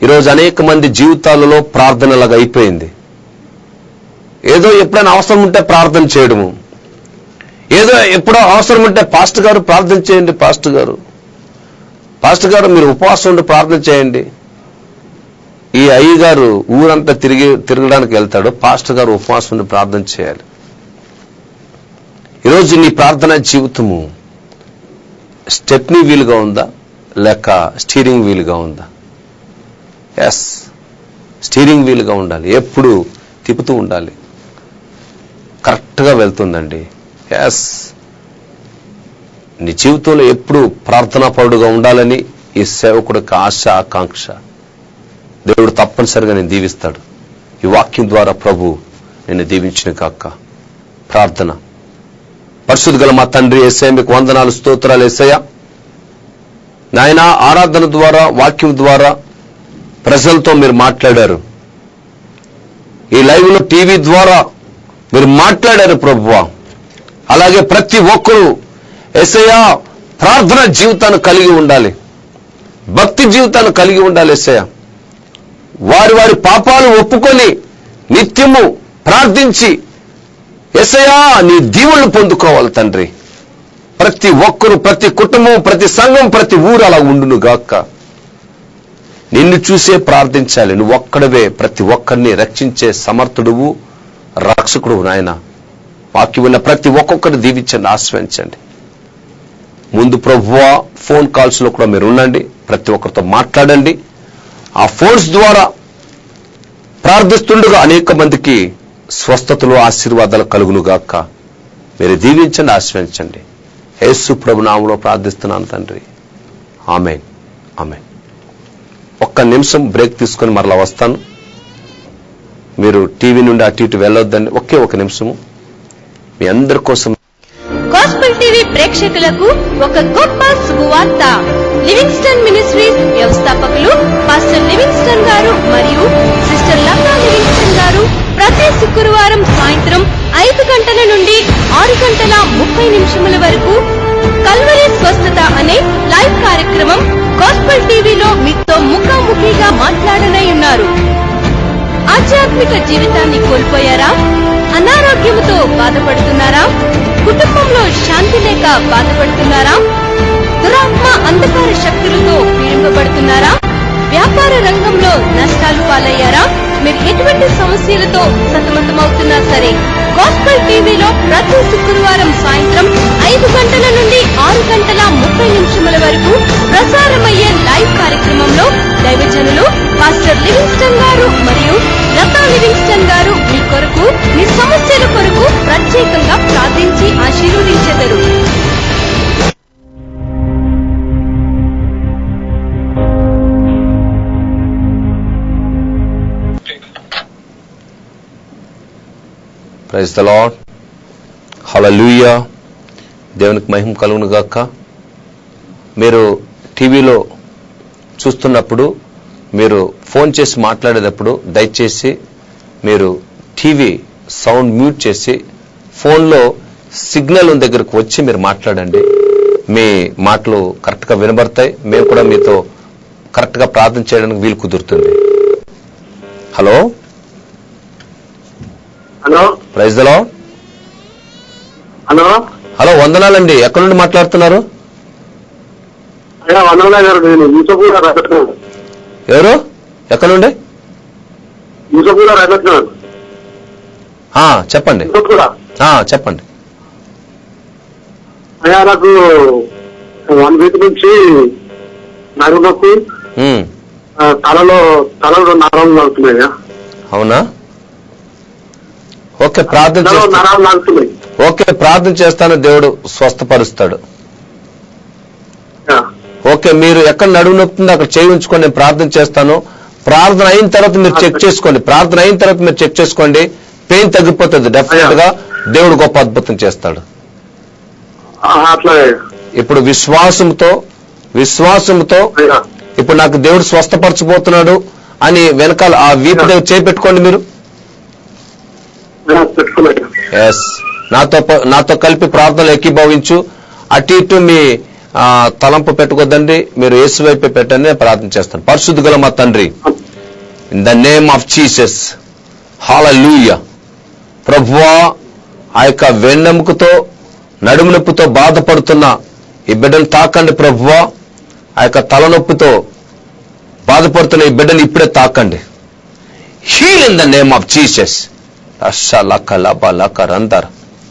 ఈరోజు అనేక మంది జీవితాలలో ప్రార్థనలాగా అయిపోయింది. ఏదో ఎప్పుడైనా అవసరం ఉంటే ప్రార్థన చేయడము, ఏదో ఎప్పుడో అవసరం ఉంటే పాస్టర్ గారు ప్రార్థన చేయండి, పాస్టర్ గారు మీరు ఉపవాసం ఉండి ప్రార్థన చేయండి. ఈ అయ్యగారు ఊరంతా తిరగడానికి వెళ్తాడు, పాస్టర్ గారు ఉపవాసం ఉండి ప్రార్థన చేయాలి. ఈరోజు నీ ప్రార్థన జీవితము స్టెప్నీ వీలుగా ఉందా లేక స్టీరింగ్ వీలుగా ఉందా? ఎస్, స్టీరింగ్ వీలుగా ఉండాలి. ఎప్పుడు తిప్పుతూ ఉండాలి. కరెక్ట్గా వెళ్తుందండి. ఎస్, నీ జీవితంలో ఎప్పుడు ప్రార్థనాపరుడుగా ఉండాలని ఈ సేవకుడికి ఆశ, ఆకాంక్ష. దేవుడు తప్పనిసరిగా నేను దీవిస్తాడు. ఈ వాక్యం ద్వారా ప్రభు నిన్ను దీవించిన కాక. ప్రార్థన. పరిశుద్ధ గల మా తండ్రి యేసయ్య, మీకు వందనాలు, స్తోత్రాలు యేసయ్య. నాయన, ఆరాధన ద్వారా, వాక్యం ద్వారా ప్రజలతో మీరు మాట్లాడారు. ఈ లైవ్ లో టీవీ ద్వారా మీరు మాట్లాడారు ప్రభువా. అలాగే ప్రతి ఒక్కరూ యేసయ్య ప్రార్థన జీవితాన్ని కలిగి ఉండాలి, భక్తి జీవితాన్ని కలిగి ఉండాలి యేసయ్య. వారి వారి పాపాలు ఒప్పుకొని నిత్యము ప్రార్థించి యేసయ్య నీ దీవెనలు పొందుకోవాలి తండ్రి. ప్రతి ఒక్కరు, ప్రతి కుటుంబం, ప్రతి సంఘం, ప్రతి ఊరు అలా ఉండును గాక. నిన్ను చూసే ప్రార్థించాలి. నువ్వు ఒక్కడవే ప్రతి ఒక్కరిని రక్షించే సమర్థుడువు, రక్షకుడు నాయన. వాక్యం ఉన్న ప్రతి ఒక్కొక్కరిని దీవించండి, ఆశ్రయించండి. ముందు ప్రభువా ఫోన్ కాల్స్ లో కూడా మీరు ఉండండి, ప్రతి ఒక్కరితో మాట్లాడండి. ఆ ఫోన్స్ ద్వారా ప్రార్థిస్తుండగా అనేక మందికి స్వస్థతలు, ఆశీర్వాదాలు కలుగును గాక. మీరు దీవించండి, ఆశ్రయించండి. యేసు ప్రభు నామములో ప్రార్థిస్తున్నాను తండ్రి. ఆమేన్, ఆమేన్. ఒక్క నిమిషం బ్రేక్ తీసుకొని మరలా వస్తాను. మీరు టీవీ నుండి అటు ఇటు వెళ్ళొద్దండి. ఒకే ఒక నిమిషము మీ అందరి కోసం. గాస్పెల్ టీవీ ప్రేక్షకులకు ఒక గొప్ప శుభవార్త. లివింగ్స్టన్ మినిస్ట్రీస్ వ్యవస్థాపకులు పాస్టర్ లివింగ్స్టన్ గారు మరియు సిస్టర్ లతా లివింగ్స్టన్ గారు ప్రతి శుక్రవారం సాయంత్రం 5 గంటల నుండి 6:30 వరకు కల్వరి స్వస్థత అనే లైవ్ కార్యక్రమం గాస్పెల్ టీవీలో మీతో ముఖాముఖిగా మాట్లాడనయ్యున్నారు. ఆధ్యాత్మిక జీవితాన్ని కోల్పోయారా? అనారోగ్యముతో బాధపడుతున్నారా? కుటుంబంలో శాంతి లేక బాధపడుతున్నారా? దురాత్మ అంధకార శక్తులతో పీడింపబడుతున్నారా? వ్యాపార రంగంలో నష్టాలు పాలయ్యారా? మీరు ఎటువంటి సమస్యలతో సతమతమవుతున్నా సరే, గాస్పెల్ టీవీలో ప్రతి శుక్రవారం సాయంత్రం 5 గంటల నుండి 6:30 వరకు ప్రసారమయ్యే లైవ్ కార్యక్రమంలో దైవజనులు పాస్టర్ లివింగ్స్టన్ గారు మరియు లతా లివింగ్స్టన్ గారు మీ కొరకు, మీ సమస్యల కొరకు ప్రత్యేకంగా ప్రార్థించి ఆశీర్వదించెదరు. Praise the Lord. హల్లెలూయా. దేవునికి మహిమ కలుగును గాక. మీరు టీవీలో చూస్తున్నప్పుడు, మీరు ఫోన్ చేసి మాట్లాడేటప్పుడు దయచేసి మీరు టీవీ సౌండ్ మ్యూట్ చేసి ఫోన్లో సిగ్నల్ దగ్గరకు వచ్చి మీరు మాట్లాడండి. మీ మాటలు కరెక్ట్గా వినబడతాయి. మేము కూడా మీతో కరెక్ట్గా ప్రార్థన చేయడానికి వీలు కుదురుతుంది. Hello, hello, praise the lord. Hello, hello, వందనాలండి. ఎక్కడి నుండి మాట్లాడుతున్నారు? అయ్యా వందనాలు గారు, నేను యూసఫ్ గారు రజత్నాను. ఎవరు? ఎక్కడి నుండి? యూసఫ్ గారు రజత్నాను. చెప్పండి. యూసఫ్ కూడా. చెప్పండి. అయ్యా నాకు 1 వీక్ నుంచి నడుము నొప్పి, తలలో నరాలు లాగుతున్నాయ్యా. అవునా? ఓకే, ప్రార్థన నరాలు లాగుతున్నాయి. ఓకే, ప్రార్థన చేస్తాను, దేవుడు స్వస్థపరుస్తాడు. ఓకే, మీరు ఎక్కడ నడుము నొప్పుందో అక్కడ చేయి ఉంచుకొని నేను ప్రార్థన చేస్తాను. ప్రార్థన అయిన తర్వాత మీరు చెక్ చేసుకోండి. ప్రార్థన అయిన తర్వాత మీరు చెక్ చేసుకోండి. పెయిన్ తగ్గిపోతుంది. డెఫినెట్ గా దేవుడు గొప్ప అద్భుతం చేస్తాడు. అట్లాగే ఇప్పుడు విశ్వాసంతో ఇప్పుడు నాకు దేవుడు స్వస్థపరచబోతున్నాడు అని వెనకాల ఆ వీపు దగ్గర చేపెట్టుకోండి. మీరు ఎస్, నాతో కలిపి ప్రార్థనలు ఏకీభవించు. అటు ఇటు మీ తలంపు పెట్టుకోద్దండి. మీరు యేసు వైపే పెట్టండి. నేను ప్రార్థన చేస్తాను. పరిశుద్ధ గల మా తండ్రి, in the name of Jesus, హల్లెలూయా. ప్రభువా, ఆ యొక్క వెన్నెముకతో నడుము నొప్పితో బాధపడుతున్న ఈ బిడ్డను తాకండి ప్రభువా. ఆ యొక్క తలనొప్పితో బాధపడుతున్న ఈ బిడ్డను ఇప్పుడే తాకండి. Heal in the name of Jesus.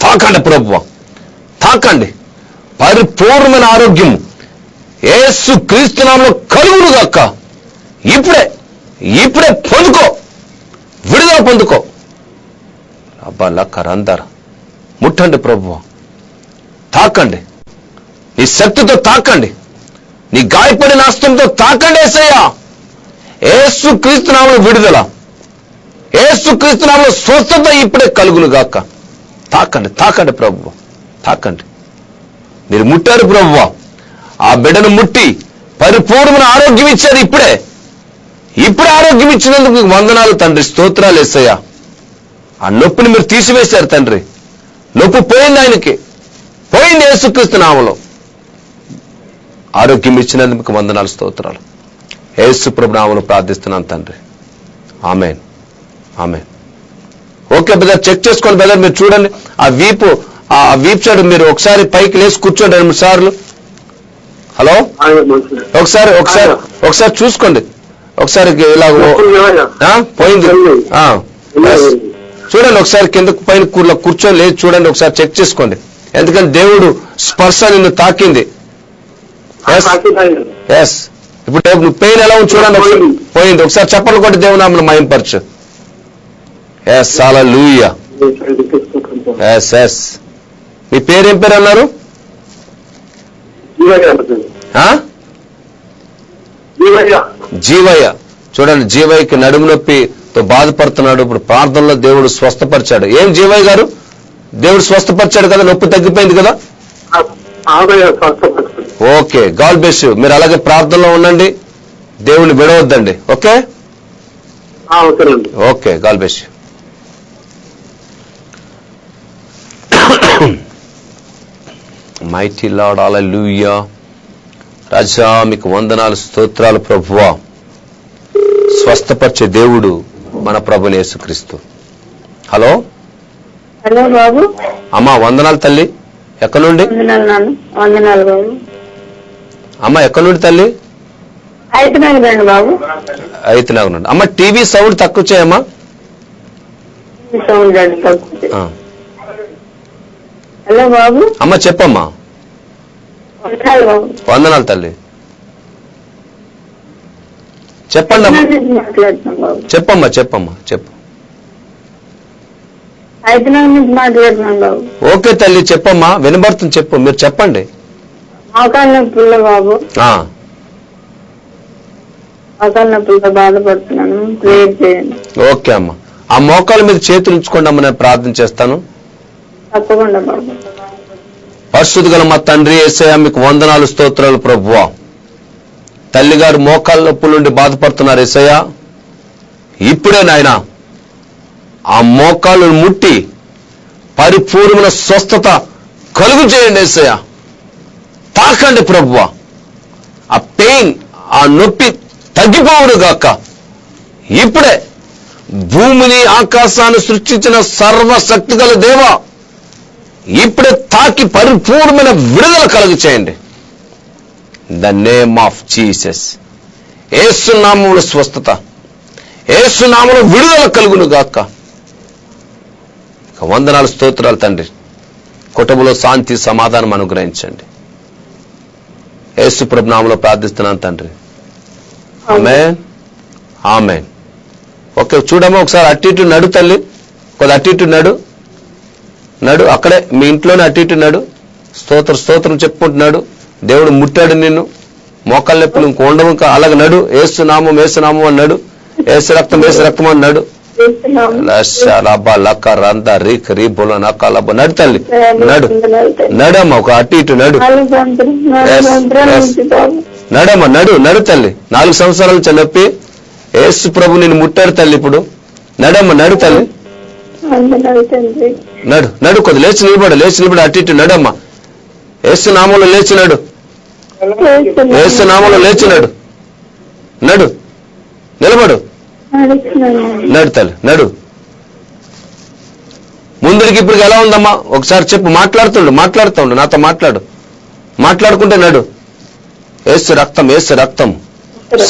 తాకండి ప్రభువా, తాకండి. పరిపూర్ణమైన ఆరోగ్యం యేసు క్రీస్తు నామములో కలుగును గాక. ఇప్పుడే పొందుకో, విడుదల పొందుకో. అబ్బా లక్కరందరు ముట్టండి ప్రభువా, తాకండి, నీ శక్తితో తాకండి, నీ గాయపడిన హస్తంతో తాకండి యేసయ్యా. యేసు క్రీస్తు నామములో విడుదల, యేసు క్రీస్తు నామములో స్వస్థత ఇప్పుడే కలుగును గాక. తాకండి ప్రభువా, తాకండి. మీరు ముట్టారు ప్రభువా, ఆ బిడ్డను ముట్టి పరిపూర్ణమైన ఆరోగ్యం ఇచ్చారు. ఇప్పుడే ఆరోగ్యం ఇచ్చినందుకు మీకు వందనాలు తండ్రి, స్తోత్రాలు యేసయ్యా. ఆ నొప్పిని మీరు తీసివేశారు తండ్రి. నొప్పి పోయింది, ఆయనకి పోయింది. యేసుక్రీస్తు నామములో ఆరోగ్యం ఇచ్చినందుకు మీకు వందనాలు, స్తోత్రాలు. యేసు ప్రభు నామములో ప్రార్థిస్తున్నాను తండ్రి. ఆమేన్, ఆమేన్. ఓకే బ్రదర్, చెక్ చేసుకోండి బ్రదర్. మీరు చూడండి ఆ వీప్ సైడ్ మీరు ఒకసారి పైకి లేచి కూర్చోండి 2 సార్లు. హలో, ఒకసారి చూసుకోండి. ఒకసారి ఇలా పోయింది చూడండి. ఒకసారి కింద పైన కూర్చొని లేదు చూడండి, ఒకసారి చెక్ చేసుకోండి. ఎందుకంటే దేవుడు స్పర్శ నిన్ను తాకింది. ఎస్, ఇప్పుడు పెయిన్ ఎలా ఉంది చూడండి. పోయింది. ఒకసారి చప్పట్లు కొట్టి దేవుని నామములో మహిమపరచు. ఎస్, హల్లెలూయా. ఎస్. మీ పేరేం పేరు అన్నారు? జీవయ్య. చూడండి, జీవయ్యకి నడుము నొప్పితో బాధపడుతున్నాడు. ఇప్పుడు ప్రార్థనలో దేవుడు స్వస్థపరిచాడు. ఏం జీవయ్య గారు, దేవుడు స్వస్థపరిచాడు కదా, నొప్పి తగ్గిపోయింది కదా? Okay, God bless you. మీరు అలాగే ప్రార్థనలో ఉండండి, దేవుని విడవద్దండి. Okay, God bless you. Mighty Lord, హల్లెలూయా. రాజా మీకు వందనాలు, స్తోత్రాలు ప్రభువా. స్వస్థపరిచే దేవుడు మన ప్రభుని యేసుక్రీస్తు. హలో బాబు. అమ్మా వందనాలు తల్లి. ఎక్కడి నుండి? వందనాలు బాబు. అమ్మ ఎక్కడి నుండి తల్లి? అయితనగర్ బాబు. అయితనగర్ నుండి. అమ్మ టీవీ సౌండ్ తక్కువ చేయమ్మా. హలో బాబు. అమ్మ చెప్పమ్మా. వందనాలు తల్లి. చెప్పండి అమ్మా. చెప్పమ్మా చెప్పు. మాట్లాడుతున్నాను బాబు. ఓకే తల్లి, చెప్పమ్మా, వినబడుతుంది, చెప్పు. మీరు చెప్పండి. మోకాళ్ళ నొప్పుల్లో బాబు, మోకాళ్ళ నొప్పులతో బాధపడుతున్నాను, ప్రేయర్ చేయండి. ఓకే అమ్మా, ఆ మోకాళ్ళ మీద చేతులు ఉంచుకోండి అమ్మ, నేను ప్రార్థన చేస్తాను. తప్పకుండా బాబు. పరిశుద్ధ గల మా తండ్రి యేసయ్యా మీకు వందనాలు, స్తోత్రాలు ప్రభువా. తల్లిగారు మోకాళ్ళ నొప్పుల నుండి బాధపడుతున్నారు యేసయ్యా. ఇప్పుడే నాయన ఆ మోకాళ్ళను ముట్టి పరిపూర్ణమైన స్వస్థత కలుగు చేయండి యేసయ్యా. తాకండి ప్రభువా. ఆ పెయిన్, ఆ నొప్పి తగ్గిపోవును గాక. ఇప్పుడే భూమిని ఆకాశాన్ని సృష్టించిన సర్వశక్తి గల దేవా, ఇప్పుడే తాకి పరిపూర్ణమైన విడుదల కలుగు చేయండి. The name of Jesus. Yesu నామములో స్వస్థత, యేసు నామములో విడుదల కలుగును గాక. వందనాలు, స్తోత్రాలు తండ్రి. కుటుంబంలో శాంతి సమాధానం అనుగ్రహించండి. యేసు ప్రభు నామములో ప్రార్థిస్తున్నాను తండ్రి. ఆమేన్, ఆమేన్. ఓకే, చూడమ్మా ఒకసారి అటు ఇటు నడు తల్లి, కొద్ది అటు ఇటు నడు. అక్కడే మీ ఇంట్లోనే అటు ఇటు నడు. స్తోత్రం చెప్పుకుంటున్నాడు. దేవుడు ముట్టాడు నిన్ను. మోకాళ్ళ నొప్పులు ఇంక ఉండవు, ఇంకా అలాగే నడు. ఏసు నామం అన్నాడు. ఏసు రక్తం అన్నాడు. నడు తల్లి, నడమ్మా, ఒక అటు ఇటు నడమ్మా, నడు తల్లి. 4 సంవత్సరాల నుంచి నొప్పి. యేసు ప్రభు నిన్ను ముట్టాడు తల్లి. ఇప్పుడు నడు తల్లి, నడు కొద్ది లేచి నిలబడు అటు ఇటు నడమ్మా. యేసు నామంలో లేచి నడు. యేసు నామంలో లేచి నడు. నిలబడు. నడు తల్లి, నడు. ముందుకి ఇప్పుడు ఎలా ఉందమ్మా ఒకసారి చెప్పు. మాట్లాడుతుండు నాతో మాట్లాడుకుంటే నడు. యేసు రక్తం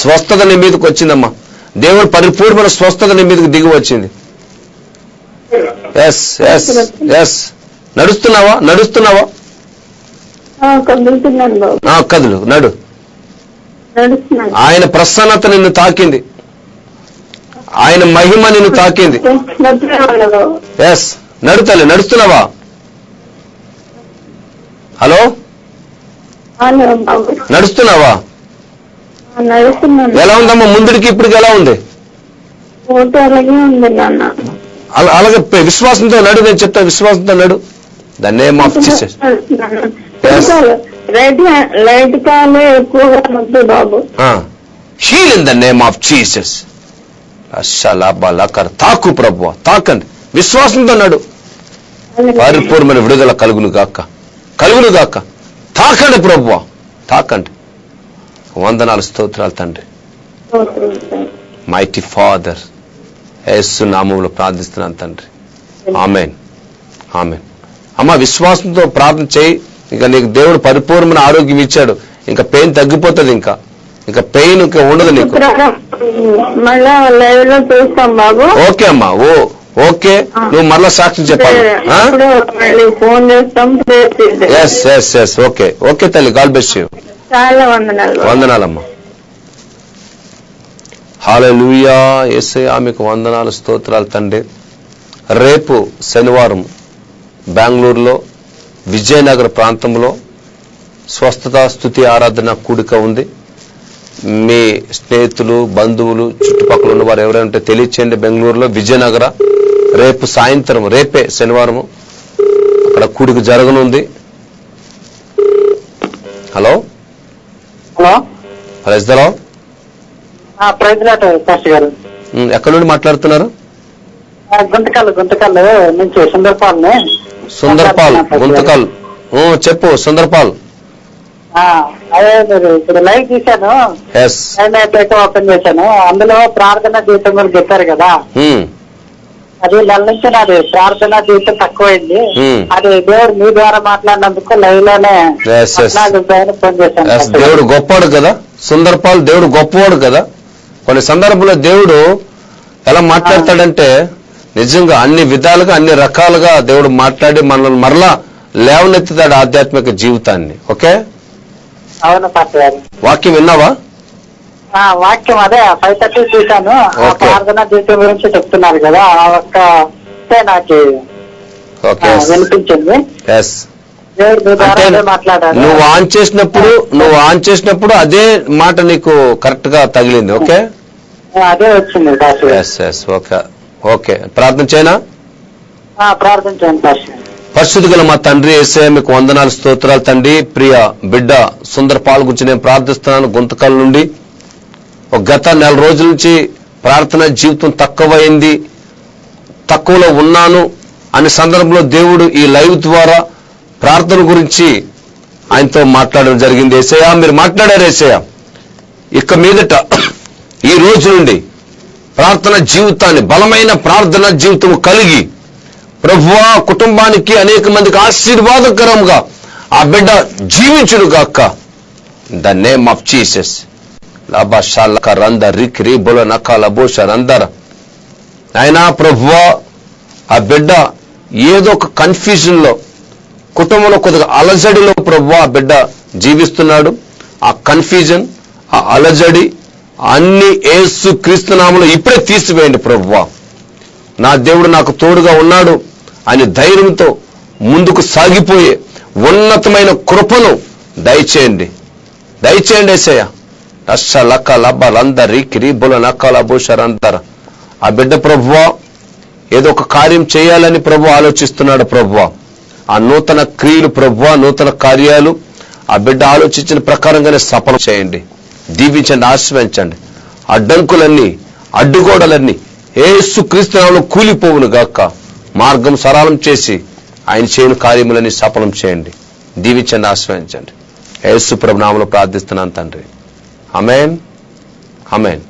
స్వస్థత నీ మీదకి వచ్చిందమ్మా. దేవుడు పరిపూర్ణమైన స్వస్థత నీ మీదకి దిగి వచ్చింది. ఎస్. నడుస్తున్నావా? కదులుతున్నాను బాబు. కదులు, నడు. నడుస్తున్నాను. ఆయన ప్రసన్నత నిన్ను తాకింది, ఆయన మహిమ నిన్ను తాకింది. నొప్పిగా ఉంది బాబు. ఎస్, నడుతలే. నడుస్తున్నావా? హలో, అవును బాబు. నడుస్తున్నావా? నడుస్తున్నాను. ఎలా ఉందమ్మా? ముందుడికి ఇప్పటికి ఎలా ఉంది? ఫోటో అలాగే ఉంది నాన్న. అలాగే విశ్వాసంతో నడు. నేను చెప్తా, విశ్వాసంతో నడు. The name of Jesus. Light కాలు ఎక్కువగా నొప్పి బాబు. Heal in the name of Jesus. తాకు ప్రభువా, తాకండి. విశ్వాసంతో నడు. పరిపూర్ణమైన విడుదల కలుగును గాక, కలుగును గాక. తాకండి ప్రభువా, తాకండి. వందనాలు, స్తోత్రాలు తండ్రి. మైటీ ఫాదర్, యేసు నామములో ప్రార్థిస్తున్నాను తండ్రి. ఆమేన్, ఆమేన్. అమ్మా, విశ్వాసంతో ప్రార్థన చేయి. ఇంకా నీకు దేవుడు పరిపూర్ణమైన ఆరోగ్యం ఇచ్చాడు. ఇంకా పెయిన్ తగ్గిపోతుంది. ఇంకా పెయిన్ ఇంకా ఉండదు నీకు. మళ్ళా లైవ్ లో చూస్తాం బాబు. ఓకే అమ్మా, ఓకే. నువ్వు మరలా సాక్ష్యం చెప్పాలి. ఫోన్ చేస్తాం. Yes yes yes. Okay okay తల్లి, గాడ్ బ్లెస్ యు. చాలా వందనాలు. వందనాలమ్మా. హల్లెలూయా. యేసయ్యా మీకు వందనాలు, స్తోత్రాలు తండ్రి. రేపు శనివారం బెంగళూరులో విజయనగర ప్రాంతంలో స్వస్థత స్తుతి ఆరాధన కూడిక ఉంది. మీ స్నేహితులు, బంధువులు, చుట్టుపక్కల ఉన్న వారు ఎవరైనా ఉంటే తెలియచేయండి. బెంగళూరులో విజయనగర రేపు సాయంత్రం, రేపే శనివారము అక్కడ కూడిక జరగనుంది. Hello hello, praise the lord. గారు ఎక్కడి నుండి మాట్లాడుతున్నారు? గుంతకల్ నుంచి సుందర్పాల్ని. సుందర్పాల్, గుంతకల్. చెప్పు సుందర్పాల్. అదే మీరు ఇప్పుడు లైవ్ తీశాను, లైవ్ ఓపెన్ చేశాను. అందులో ప్రార్థన జీవితం గురించి చెప్పారు కదా. అది నెల నుంచి నాది ప్రార్థన జీవితం తక్కువైంది. అది దేవుడు మీ ద్వారా మాట్లాడినందుకు లైవ్ లోనే ఫోన్ చేశాను. దేవుడు గొప్పవాడు కదా సుందర్పాల్, దేవుడు గొప్పవాడు కదా. కొన్ని సందర్భంలో దేవుడు ఎలా మాట్లాడతాడంటే నిజంగా అన్ని విధాలుగా, అన్ని రకాలుగా దేవుడు మాట్లాడి మనల్ని మరలా లేవనెత్తుతాడు ఆధ్యాత్మిక జీవితాన్ని. ఓకే, అవును పాస్టర్ గారు. వాక్యం విన్నావా? వాక్యం అదే 5:30 చూశాను. ప్రార్థన జీవితం గురించి చెప్తున్నారు కదా, ఆ ఒక్క నాకు వినిపించింది. నువ్వు ఆన్ చేసినప్పుడు అదే మాట నీకు కరెక్ట్ గా తగిలింది. ఓకే, అదే వచ్చింది. ఓకే, ప్రార్థన చేయనా? ప్రార్థన చేయండి పాస్టర్. పరిశుద్ధి గల మా తండ్రి యేసయ్యా మీకు వందనాలు, స్తోత్రాలు తండ్రి. ప్రియ బిడ్డ సుందర్పాల్ గురించి నేను ప్రార్థిస్తున్నాను. గుంతకల్ నుండి గత 4 రోజుల నుంచి ప్రార్థన జీవితం తక్కువైంది, తక్కువలో ఉన్నాను అనే సందర్భంలో దేవుడు ఈ లైవ్ ద్వారా ప్రార్థన గురించి ఆయనతో మాట్లాడడం జరిగింది. యేసయ్యా మీరు మాట్లాడారు. యేసయ్యా ఇక మీదట ఈ రోజు నుండి ప్రార్థన జీవితాన్ని, బలమైన ప్రార్థన జీవితం కలిగి ప్రభువా కుటుంబానికి, అనేక మందికి ఆశీర్వాదకరంగా ఆ బిడ్డ జీవించును గాక. The name of Jesus. అయినా ప్రభువా ఆ బిడ్డ ఏదో ఒక కన్ఫ్యూజన్ లో, కుటుంబంలో కొద్దిగా అలజడిలో ప్రభువా ఆ బిడ్డ జీవిస్తున్నాడు. ఆ కన్ఫ్యూజన్, ఆ అలజడి అన్ని యేసు క్రీస్తు నామములో ఇప్పుడే తీసివేయండి ప్రభువా. నా దేవుడు నాకు తోడుగా ఉన్నాడు అని ధైర్యంతో ముందుకు సాగిపోయే ఉన్నతమైన కృపను దయచేయండి, దయచేయండి యేసయ్యా. ఆ బిడ్డ ప్రభువా ఏదో ఒక కార్యం చేయాలని ప్రభు ఆలోచిస్తున్నాడు ప్రభువా. ఆ నూతన క్రియలు ప్రభువా, నూతన కార్యాలు ఆ బిడ్డ ఆలోచించిన ప్రకారంగానే సఫలం చేయండి, దీవించండి, ఆశీర్వదించండి. అడ్డంకులన్నీ, అడ్డుగోడలన్నీ యేసు క్రీస్తు నామములో కూలిపోవును గాక. మార్గం సరళం చేసి ఆయన చేయని కార్యములని సఫలం చేయండి, దీవించండి, ఆశీర్వదించండి. యేసు ప్రభు నామములో ప్రార్థిస్తున్నాను తండ్రి. ఆమేన్, ఆమేన్.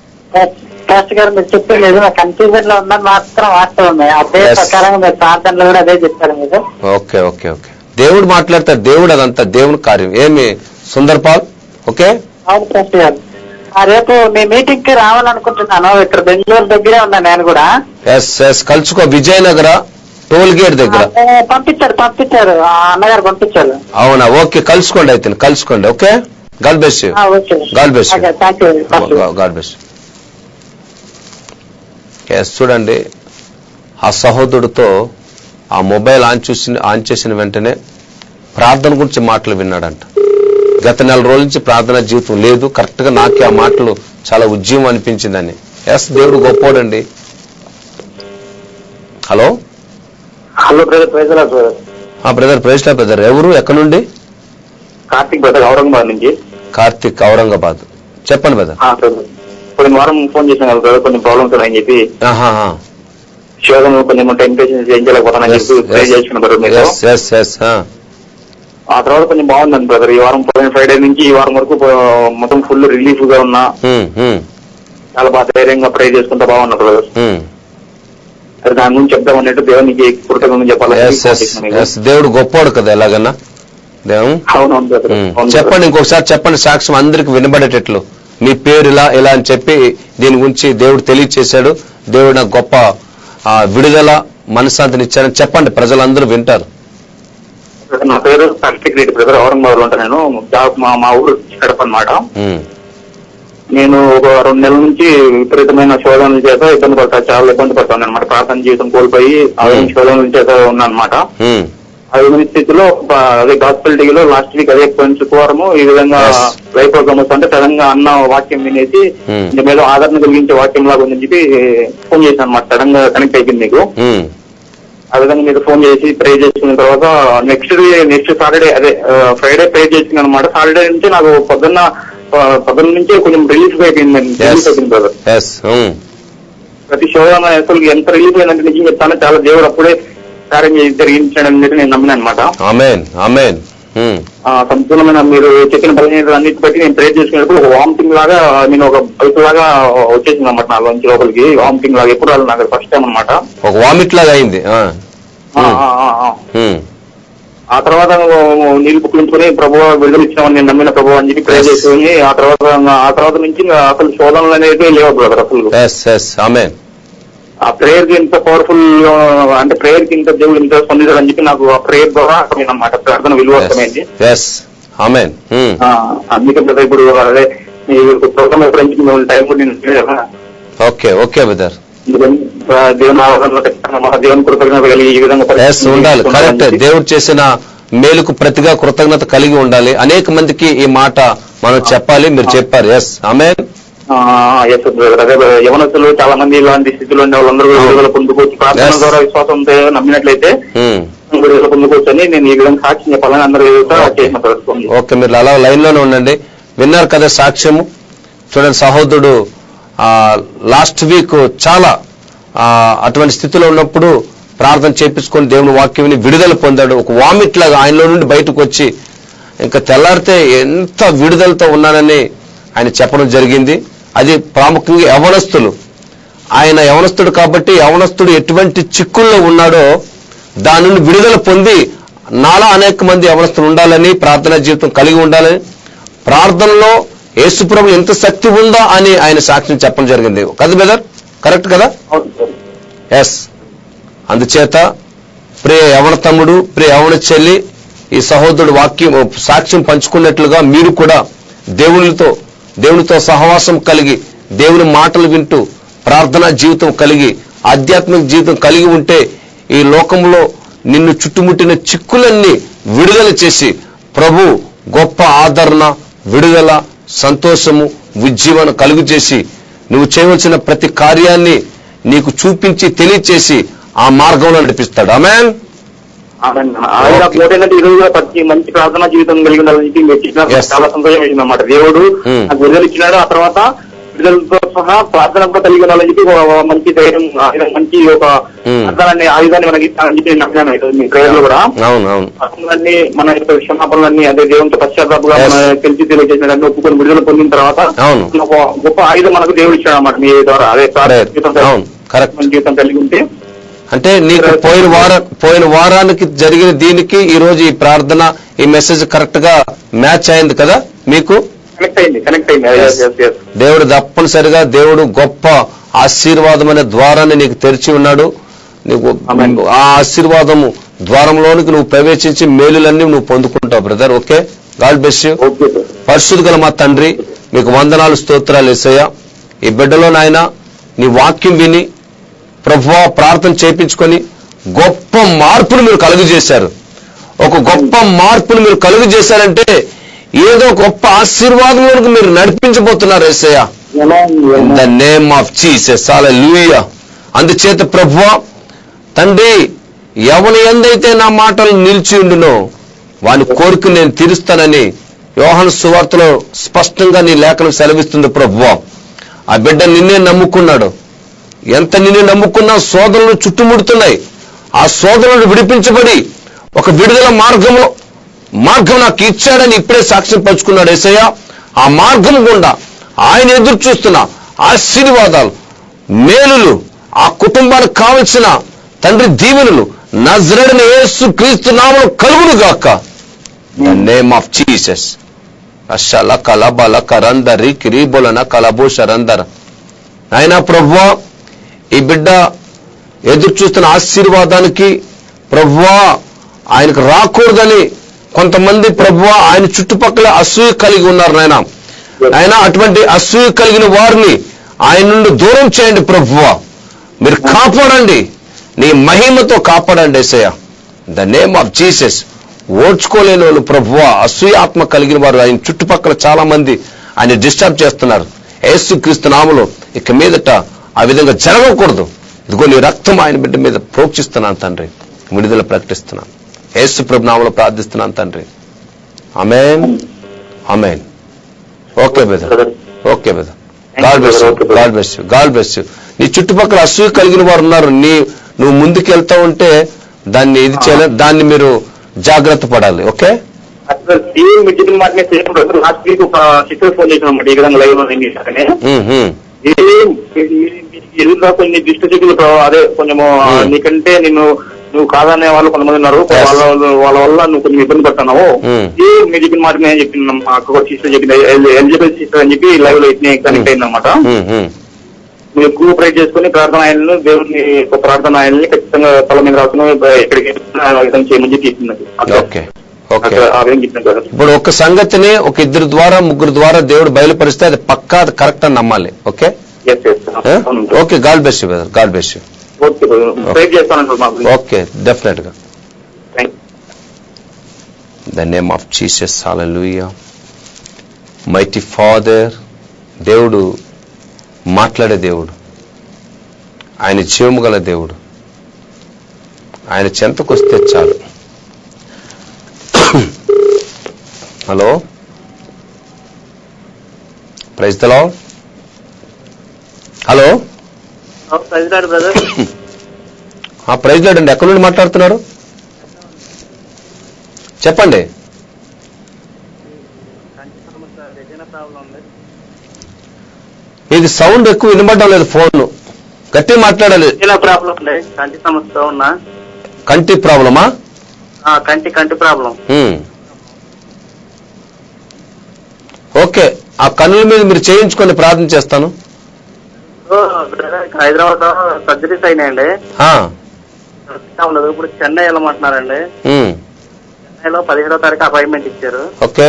పాస్టర్ గారు మీరు చెప్పింది నిజమే, కన్ఫ్యూజన్ లో ఉన్నది మాత్రం వాస్తవమే. అదే ప్రకారంగా మీరు ప్రార్థనలో కూడా అదే చెప్పారు మీరు. Okay okay okay. దేవుడు మాట్లాడతాడు, దేవుడు అదంతా దేవుని కార్యం. ఏమి సుందర్పాల్? ఓకే, అవును పాస్టర్ గారు. రేపు మీ మీటింగ్ కి రావాలనుకుంటున్నాను. ఇక్కడ బెంగళూరు దగ్గరే ఉన్నా నేను కూడా. ఎస్ ఎస్, కలుసుకో. విజయనగర టోల్ గేట్ దగ్గర పంపించారు ఆ అన్నగారు పంపించారు. అవునా, ఓకే, కలుసుకోండి అయితే, కలుసుకోండి. Okay, God bless you. God bless you. God bless you. చూడండి, ఆ సహోదరుడితో ఆ మొబైల్ ఆన్ చేసిన వెంటనే ప్రార్థన గురించి మాటలు విన్నాడంట. గత 4 రోజుల నుంచి ప్రార్థన జీవితం లేదు. కరెక్ట్ గా నాకే ఆ మాటలు చాలా ఉద్యమం అనిపించిందని. దేవుడు గొప్పోడండి. Hello brother, praise lord brother. ఎవరు, ఎక్కడ నుండి? కార్తిక్ బ్రదర్, ఔరంగాబాద్ నుంచి. కార్తిక్, ఔరంగాబాద్. చెప్పండి బ్రదర్. కొన్ని వారం ఫోన్ చేశాను కదా బ్రదర్, కొన్ని ప్రాబ్లమ్స్ ఉన్నాయని చెప్పి, శోధన కొంచెం టెంప్టేషన్స్ ఏం చేయలేకపోతానని చెప్పి ప్రే చేసుకున్నాను బ్రదర్ మీకు. ఆ తర్వాత కొంచెం బాగుందండి బ్రదర్. ఈ వారం పోయిన ఫ్రైడే నుంచి ఈ వారం వరకు మొత్తం ఫుల్ రిలీఫ్ గా ఉన్నా, చాలా బాగా ధైర్యంగా ప్రే చేసుకుంటా బాగున్నా బ్రదర్. అది దాని గురించి చెప్దామన్నట్టు దేవునికి కృతజ్ఞతలు చెప్పాలి. దేవుడు గొప్పోడు కదా ఎలాగన్నా. అవునవును బ్రదర్. చెప్పండి, ఇంకొకసారి చెప్పండి, సాక్ష్యం అందరికి వినబడేటట్లు. మీ పేరు ఇలా అని చెప్పి దీని గురించి దేవుడు తెలియచేశాడు, దేవుడు నాకు గొప్ప విడుదల మనశ్శాంతిని ఇచ్చాడని చెప్పండి, ప్రజలందరూ వింటారు. నా పేరు కార్తిక్ రెడ్డి బ్రదర్, ఔరంగాబాద్ లో ఉంటాను. నేను మా ఊరు కడప అన్నమాట. నేను ఒక 2 నెలల నుంచి విపరీతమైన శోధనల చేత చాలా ఇబ్బంది పడతాను అనమాట. ప్రార్థన జీవితం కోల్పోయి శోధనల చేత ఉన్నా అనమాట. అదే స్థితిలో అదే గాస్పెల్ టీవీలో లాస్ట్ వీక్ అదే శుక్రవారము ఈ విధంగా లైవ్ ప్రోగ్రామ్స్ అంటే సడన్ అన్న వాక్యం వినేసి మీద ఆదరణ కలిగించే వాక్యం లాగా ఉందని చెప్పి ఫోన్ చేశాను అనమాట. సడన్ గా కనెక్ట్ అయిపోయింది మీకు. ఆ విధంగా మీరు ఫోన్ చేసి ప్రే చేసుకున్న తర్వాత నెక్స్ట్ సాటర్డే అదే ఫ్రైడే ప్రే చేసుకున్నాను అనమాట. సాటర్డే నుంచి నాకు పొద్దున్న నుంచి కొంచెం రిలీఫ్ అయిపోయింది బ్రదర్. ప్రతి శోధన అసలు ఎంత రిలీఫ్ అయిందంటే నిజం చెప్తాను, చాలా దేవుడు అప్పుడే కార్యం జరిగించాడని చెప్పి నేను నమ్మిన అనమాట. సంపూర్ణమైన మీరు చెప్పిన బలహీనతలు అన్నిటి బట్టి నేను ప్రే చేసుకున్నప్పుడు ఒక వామిటింగ్ లాగా నేను ఒక బైక్ లాగా వచ్చేసింది అనమాట నా నుంచి లోపలికి. వామిటింగ్ లాగా ఎప్పుడు వాళ్ళు నాకు ఫస్ట్ టైం అనమాట. ఒక వామిట్ లాగా అయింది. ఆ తర్వాత నీళ్ళు పుక్కించుకుని ప్రభు విడుదల ఇచ్చినామని నేను నమ్మిన ప్రభు అని చెప్పి ప్రే చేసుకుని ఆ తర్వాత నుంచి అసలు శోధనలు అనేవి లేవు బ్రదర్ అసలు. ఆ ప్రేయర్ కి ఇంత పవర్ఫుల్ అంటే ప్రేయర్ కి ఇంత దేవుడు ఇంత స్పందించాలని చెప్పి నాకు ఆ ప్రేయర్ ద్వారా అన్నమాట ప్రార్థన విలువ అర్థమైంది. అందుకే బ్రదర్ ఇప్పుడు అదే ప్రోగ్రామ్ ఎప్పుడు టైం కూడా దేవుని కృతజ్ఞత కలిగి ఈ విధంగా ఉండాలి. కరెక్ట్, దేవుడు చేసిన మేలుకు ప్రతిగా కృతజ్ఞత కలిగి ఉండాలి. అనేక మందికి ఈ మాట మనం చెప్పాలి. మీరు చెప్పారు. ఆమేన్. యవనస్తులు చాలా మంది ఇలాంటి స్థితిలో ఉండే వాళ్ళందరూ విడుదల పొందుకోవచ్చు. ప్రార్థన ద్వారా విశ్వాసంతో నమ్మినట్లయితే విడుదల పొందుకోవచ్చు అని నేను ఈ విధంగా సాక్ష్యం చెప్పాలని అందరూ చేసిన. ఓకే, మీరు అలా లైన్ లోనే ఉండండి. విన్నారు కదా సాక్ష్యము. చూడండి, సహోదరుడు లాస్ట్ వీక్ చాలా అటువంటి స్థితిలో ఉన్నప్పుడు ప్రార్థన చేపించుకొని దేవుని వాక్యం విడుదల పొందాడు. ఒక వామిట్ లాగా ఆయనలో నుండి బయటకు వచ్చి ఇంకా తెల్లారితే ఎంత విడుదలతో ఉన్నానని ఆయన చెప్పడం జరిగింది. అది ప్రాముఖ్యంగా యవనస్తులు. ఆయన యవనస్తుడు కాబట్టి యవనస్తుడు ఎటువంటి చిక్కుల్లో ఉన్నాడో దాని నుండి విడుదల పొంది నాలా అనేక మంది యవనస్తులు ఉండాలని, ప్రార్థనా జీవితం కలిగి ఉండాలని, ప్రార్థనలో యేసుప్రభు ఎంత శక్తి ఉందా అని ఆయన సాక్ష్యం చెప్పడం జరిగింది కదా బ్రదర్. కరెక్ట్ కదా? అందుచేత ప్రియ యవన తమ్ముడు, ప్రియ యవన చెల్లి, ఈ సహోదరుడు వాక్యం సాక్ష్యం పంచుకున్నట్లుగా మీరు కూడా దేవునితో సహవాసం కలిగి, దేవుని మాటలు వింటూ ప్రార్థనా జీవితం కలిగి, ఆధ్యాత్మిక జీవితం కలిగి ఉంటే ఈ లోకంలో నిన్ను చుట్టుముట్టిన చిక్కులన్నీ విడుదల చేసి ప్రభు గొప్ప ఆదరణ, విడుదల, సంతోషము, ఉజ్జీవన కలుగు చేసి నువ్వు చేయవలసిన ప్రతి కార్యాన్ని నీకు చూపించి తెలియచేసి ఆ మార్గంలో నడిపిస్తాడు. ఆమేన్. మంచి ప్రార్థనా జీవితం కలిగి ఉండాలని చెప్పి చాలా సంతోషం వేసింది అన్నమాట. దేవుడు నాకు విడుదల ఇచ్చినాడు. ఆ తర్వాత విడుదలతో సహా ప్రార్థన కూడా కలిగి ఉండాలని చెప్పి మంచి ధైర్యం, మంచి ఒక అర్థాన్ని ఆయుధాన్ని మనకి ఇస్తానని చెప్పి నమ్మినాను. మీ ప్రేయర్లు కూడా అన్ని మన యొక్క క్షమాపణలన్నీ అదే దేవునితో పశ్చాత్తాపంగా తెలిసి తెలియజేసినట్టు ఒప్పుకొని విడుదల పొందిన తర్వాత ఒక గొప్ప ఆయుధం మనకు దేవుడు ఇచ్చాడు అన్నమాట మీ ద్వారా. అదే ప్రార్థన జీవితం కలిగి ఉంటే అంటే నీకు పోయిన వారానికి జరిగిన దీనికి ఈ రోజు ఈ ప్రార్థన, ఈ మెసేజ్ కరెక్ట్ గా మ్యాచ్ అయింది కదా మీకు? కనెక్ట్ అయింది. దేవుడు తప్పనిసరిగా దేవుడు గొప్ప ఆశీర్వాదమైన ద్వారాన్ని నీకు తెరిచి ఉన్నాడు. నీకు ఆ ఆశీర్వాదము ద్వారంలోనికి నువ్వు ప్రవేశించి మేలులన్నీ నువ్వు పొందుకుంటావు brother. Okay, God bless you. పరిశుద్ధ గల మా తండ్రి, మీకు వందనాలు, స్తోత్రాలు యేసయ్య. ఈ బిడ్డలో నాయన నీ వాక్యం విని ప్రభువా ప్రార్థన చేయించుకొని గొప్ప మార్పును మీరు కలుగజేశారు. ఒక గొప్ప మార్పును మీరు కలుగజేశారంటే ఏదో గొప్ప ఆశీర్వాదంలోకి మీరు నడిపించబోతున్నారు యేసయ్య. In the name of Jesus, హల్లెలూయా. అందుచేత ప్రభువా తండ్రి, ఎవని ఎందైతే నా మాటలు నిలిచి ఉండునో వాని కోరిక నేను తీరుస్తానని యోహాను సువార్తలో స్పష్టంగా నీ లేఖనం సెలవిస్తుంది ప్రభువా. ఆ బిడ్డ నిన్నే నమ్ముకున్నాడు. ఎంత నిన్నే నమ్ముకున్నా శోధనలు చుట్టుముడుతున్నాయి. ఆ శోధనలు విడిపించబడి ఒక విడుదల మార్గం నాకు ఇచ్చాడని ఇప్పుడే సాక్ష్యం పంచుకున్నాడు యేసయ్య. ఆ మార్గం గుండా ఆయన ఎదురు చూస్తున్న ఆశీర్వాదాలు, మేలులు, ఆ కుటుంబానికి కావలసిన తండ్రి దీవెనలు నజరేయుడైన యేసు క్రీస్తు నామములో కలుగును గాక. In the name of Jesus. అషల కలబల కరందరి కిరీబోలన కలబోష రందర. ఆయన ప్రభువా, ఈ బిడ్డ ఎదురు చూస్తున్న ఆశీర్వాదానికి ప్రభువా ఆయనకు రాకూడదని కొంతమంది ప్రభువా ఆయన చుట్టుపక్కల అసూయ కలిగి ఉన్నారు నాయన. ఆయన అటువంటి అసూయ కలిగిన వారిని ఆయన నుండి దూరం చేయండి ప్రభువా. మీరు కాపాడండి, నీ మహిమతో కాపాడండి యేసయ్య. The name of Jesus. ఓడ్చుకోలేని వాళ్ళు ప్రభువా, అసూయాత్మ కలిగిన వారు ఆయన చుట్టుపక్కల చాలా మంది ఆయన డిస్టర్బ్ చేస్తున్నారు. యేసుక్రీస్తు నామములో ఇక మీదట ఆ విధంగా జరగకూడదు. ఇదిగో నీ రక్తం ఆయన బిడ్డ మీద ప్రోక్షిస్తున్నాను తండ్రి, విడుదల ప్రకటిస్తున్నాను. యేసు ప్రభు నామములో ప్రార్థిస్తున్నాను తండ్రి. ఆమేన్, ఆమేన్. Okay brother, okay brother. God bless you, God bless you, God bless you. నీ చుట్టుపక్కల అసూయ కలిగిన వారు ఉన్నారు. నువ్వు ముందుకు వెళ్తా ఉంటే దాన్ని ఇది చేయాలి, దాన్ని మీరు జాగ్రత్త పడాలి. ఓకే, లాస్ట్ వీక్ ఒక సిస్టర్ ఫోన్ చేసినమాట ఈ విధంగా లైవ్ లో ఎదురుగా కొన్ని దిష్టి శక్తులు అదే కొంచెము నీకంటే నువ్వు కాదనే వాళ్ళు కొంతమంది ఉన్నారు. వాళ్ళ వల్ల నువ్వు కొంచెం ఇబ్బంది పడుతున్నావు. మీరు చెప్పిన మాట నేను చెప్పిన అక్కడ సిస్టర్ చెప్పింది, ఎలిజిబుల్ సిస్టర్ అని చెప్పి లైవ్ లో కనెక్ట్ అయిందన్నమాట. మీరు ఎక్కువ ప్రేర్ చేసుకుని ప్రార్థన ఆయనను, దేవుడిని ప్రార్థన ఆయనని ఖచ్చితంగా తల మీద రాసుకుని ఎక్కడికి చేయమని చెప్పి చెప్తున్నది. ఇప్పుడు ఒక సంగతిని ఒక ఇద్దరు ద్వారా ముగ్గురు ద్వారా దేవుడు బయలుపరిస్తే అది పక్కా కరెక్ట్ అని నమ్మాలి. Okay, okay. God bless you brother, God bless you. Okay, definite గా. ద నేమ్ ఆఫ్ జీసస్, హల్లెలూయా. మైటీ ఫాదర్, దేవుడు మాట్లాడే దేవుడు, ఆయన జీవము గల దేవుడు. ఆయన చెంతకొస్తే చాలు. Hello, praise the lord. Hello, praise lord brother. Praise lord అండి. ఎక్కడి నుండి మాట్లాడుతున్నారు చెప్పండి. ఇది సౌండ్ ఎక్కువ వినబడడం లేదు, ఫోన్ గట్టి మాట్లాడాలి. కంటి ప్రాబ్లమా? కంటి ప్రాబ్లం. ఓకే, ఆ కన్నుల మీద మీరు చేయించుకొని ప్రార్థన చేస్తాను. హైదరాబాద్ లో సర్జరీస్ అయినాయండి. ఇప్పుడు చెన్నై వెళ్ళమంటున్నారండి. చెన్నైలో 17వ తారీఖు అపాయింట్మెంట్ ఇచ్చారు. ఓకే,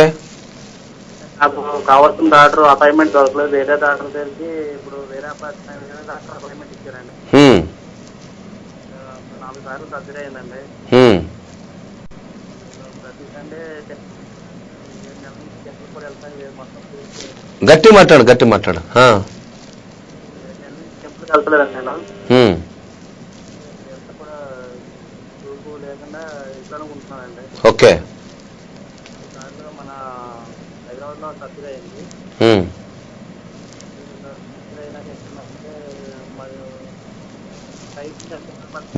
నాకు కావాల్సిన డాక్టర్ అపాయింట్మెంట్ దొరకలేదు. వేరే డాక్టర్ దగ్గరికి ఇప్పుడు వేరే డాక్టర్ అపాయింట్మెంట్ ఇచ్చారండి. 4 సార్లు సర్జరీ అయిందండి. ప్రతి సండే కూడా వెళ్తాను. మొత్తం గట్టి మాట్లాడు, గట్టి మాట్లాడు. టెంపుల్కి వెళ్తలేదండి నేను. కూడా చూపు లేకుండా ఇంట్లోనే ఉంటున్నానండి. ఓకే, మన హైదరాబాద్ లో సర్జరీ అయింది.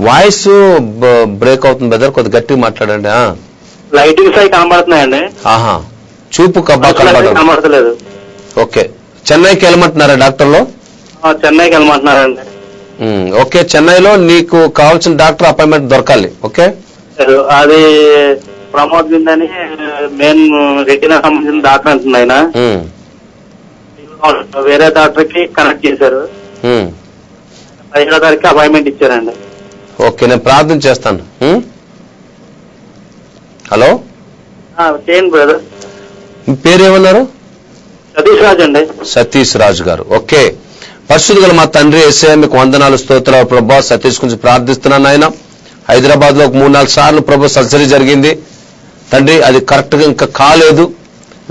వాయిస్ బ్రేక్ అవుతుంది బ్రదర్, కొద్ది గట్టిగా మాట్లాడండి. లైటింగ్స్ అవి కనబడుతున్నాయండి. ఆహా, చూపు కనబడలేదు. ఓకే, చెన్నైకి వెళ్ళమంటున్నారా డాక్టర్లో? చెన్నైకి వెళ్ళమంటున్నారండి. ఓకే, చెన్నైలో నీకు కావాల్సిన డాక్టర్ అపాయింట్మెంట్ దొరకాలి. ఓకే, అది ప్రమోద్ బిందని మెయిన్ రెటీనా సంబంధించిన డాక్టర్ అంటుంది ఆయన. వేరే డాక్టర్ కి కనెక్ట్ చేశారు. 17వ తారీఖు అపాయింట్మెంట్ ఇచ్చారండి. ఓకే, నేను ప్రార్థన చేస్తాను. హలో, చేయండి బ్రదర్. మీ పేరేమన్నారు? సతీష్ రాజు అండి. సతీష్ రాజు గారు. ఓకే, పరిశుద్ధ గల మా తండ్రి యేసయ్య మీకు వందనాలు, స్తోత్రాలు ప్రభా. సతీష్ గురించి ప్రార్థిస్తున్నాను. ఆయన హైదరాబాద్ లో 3-4 సార్లు ప్రభా సర్జరీ జరిగింది తండ్రి. అది కరెక్ట్ గా ఇంకా కాలేదు,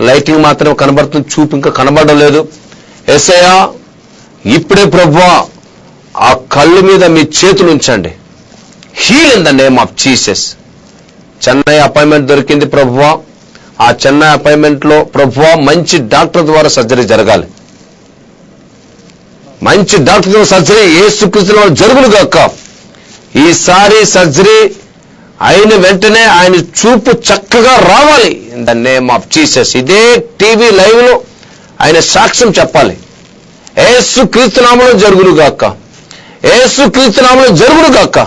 లైటింగ్ మాత్రం కనబడుతుంది, చూపు ఇంకా కనబడడం లేదు. యేసయ్య ఇప్పుడే ప్రభా ఆ కళ్ళు మీద మీ చేతులు ఉంచండి. Heal in the name of Jesus. Chennai appointment దొరికింది ప్రభువా. ఆ చెన్నై అపాయింట్మెంట్ లో ప్రభువా మంచి డాక్టర్ ద్వారా సర్జరీ జరగాలి. మంచి డాక్టర్ ద్వారా సర్జరీ యేసుక్రీస్తులో జరుగును గాక. ఈసారి సర్జరీ అయిన వెంటనే ఆయన చూపు చక్కగా రావాలి in the name of Jesus. ఇదే టీవీ లైవ్ లో ఆయన సాక్ష్యం చెప్పాలి. యేసుక్రీస్తు నామములో జరుగును గాక, యేసుక్రీస్తు నామములో జరుగును గాక.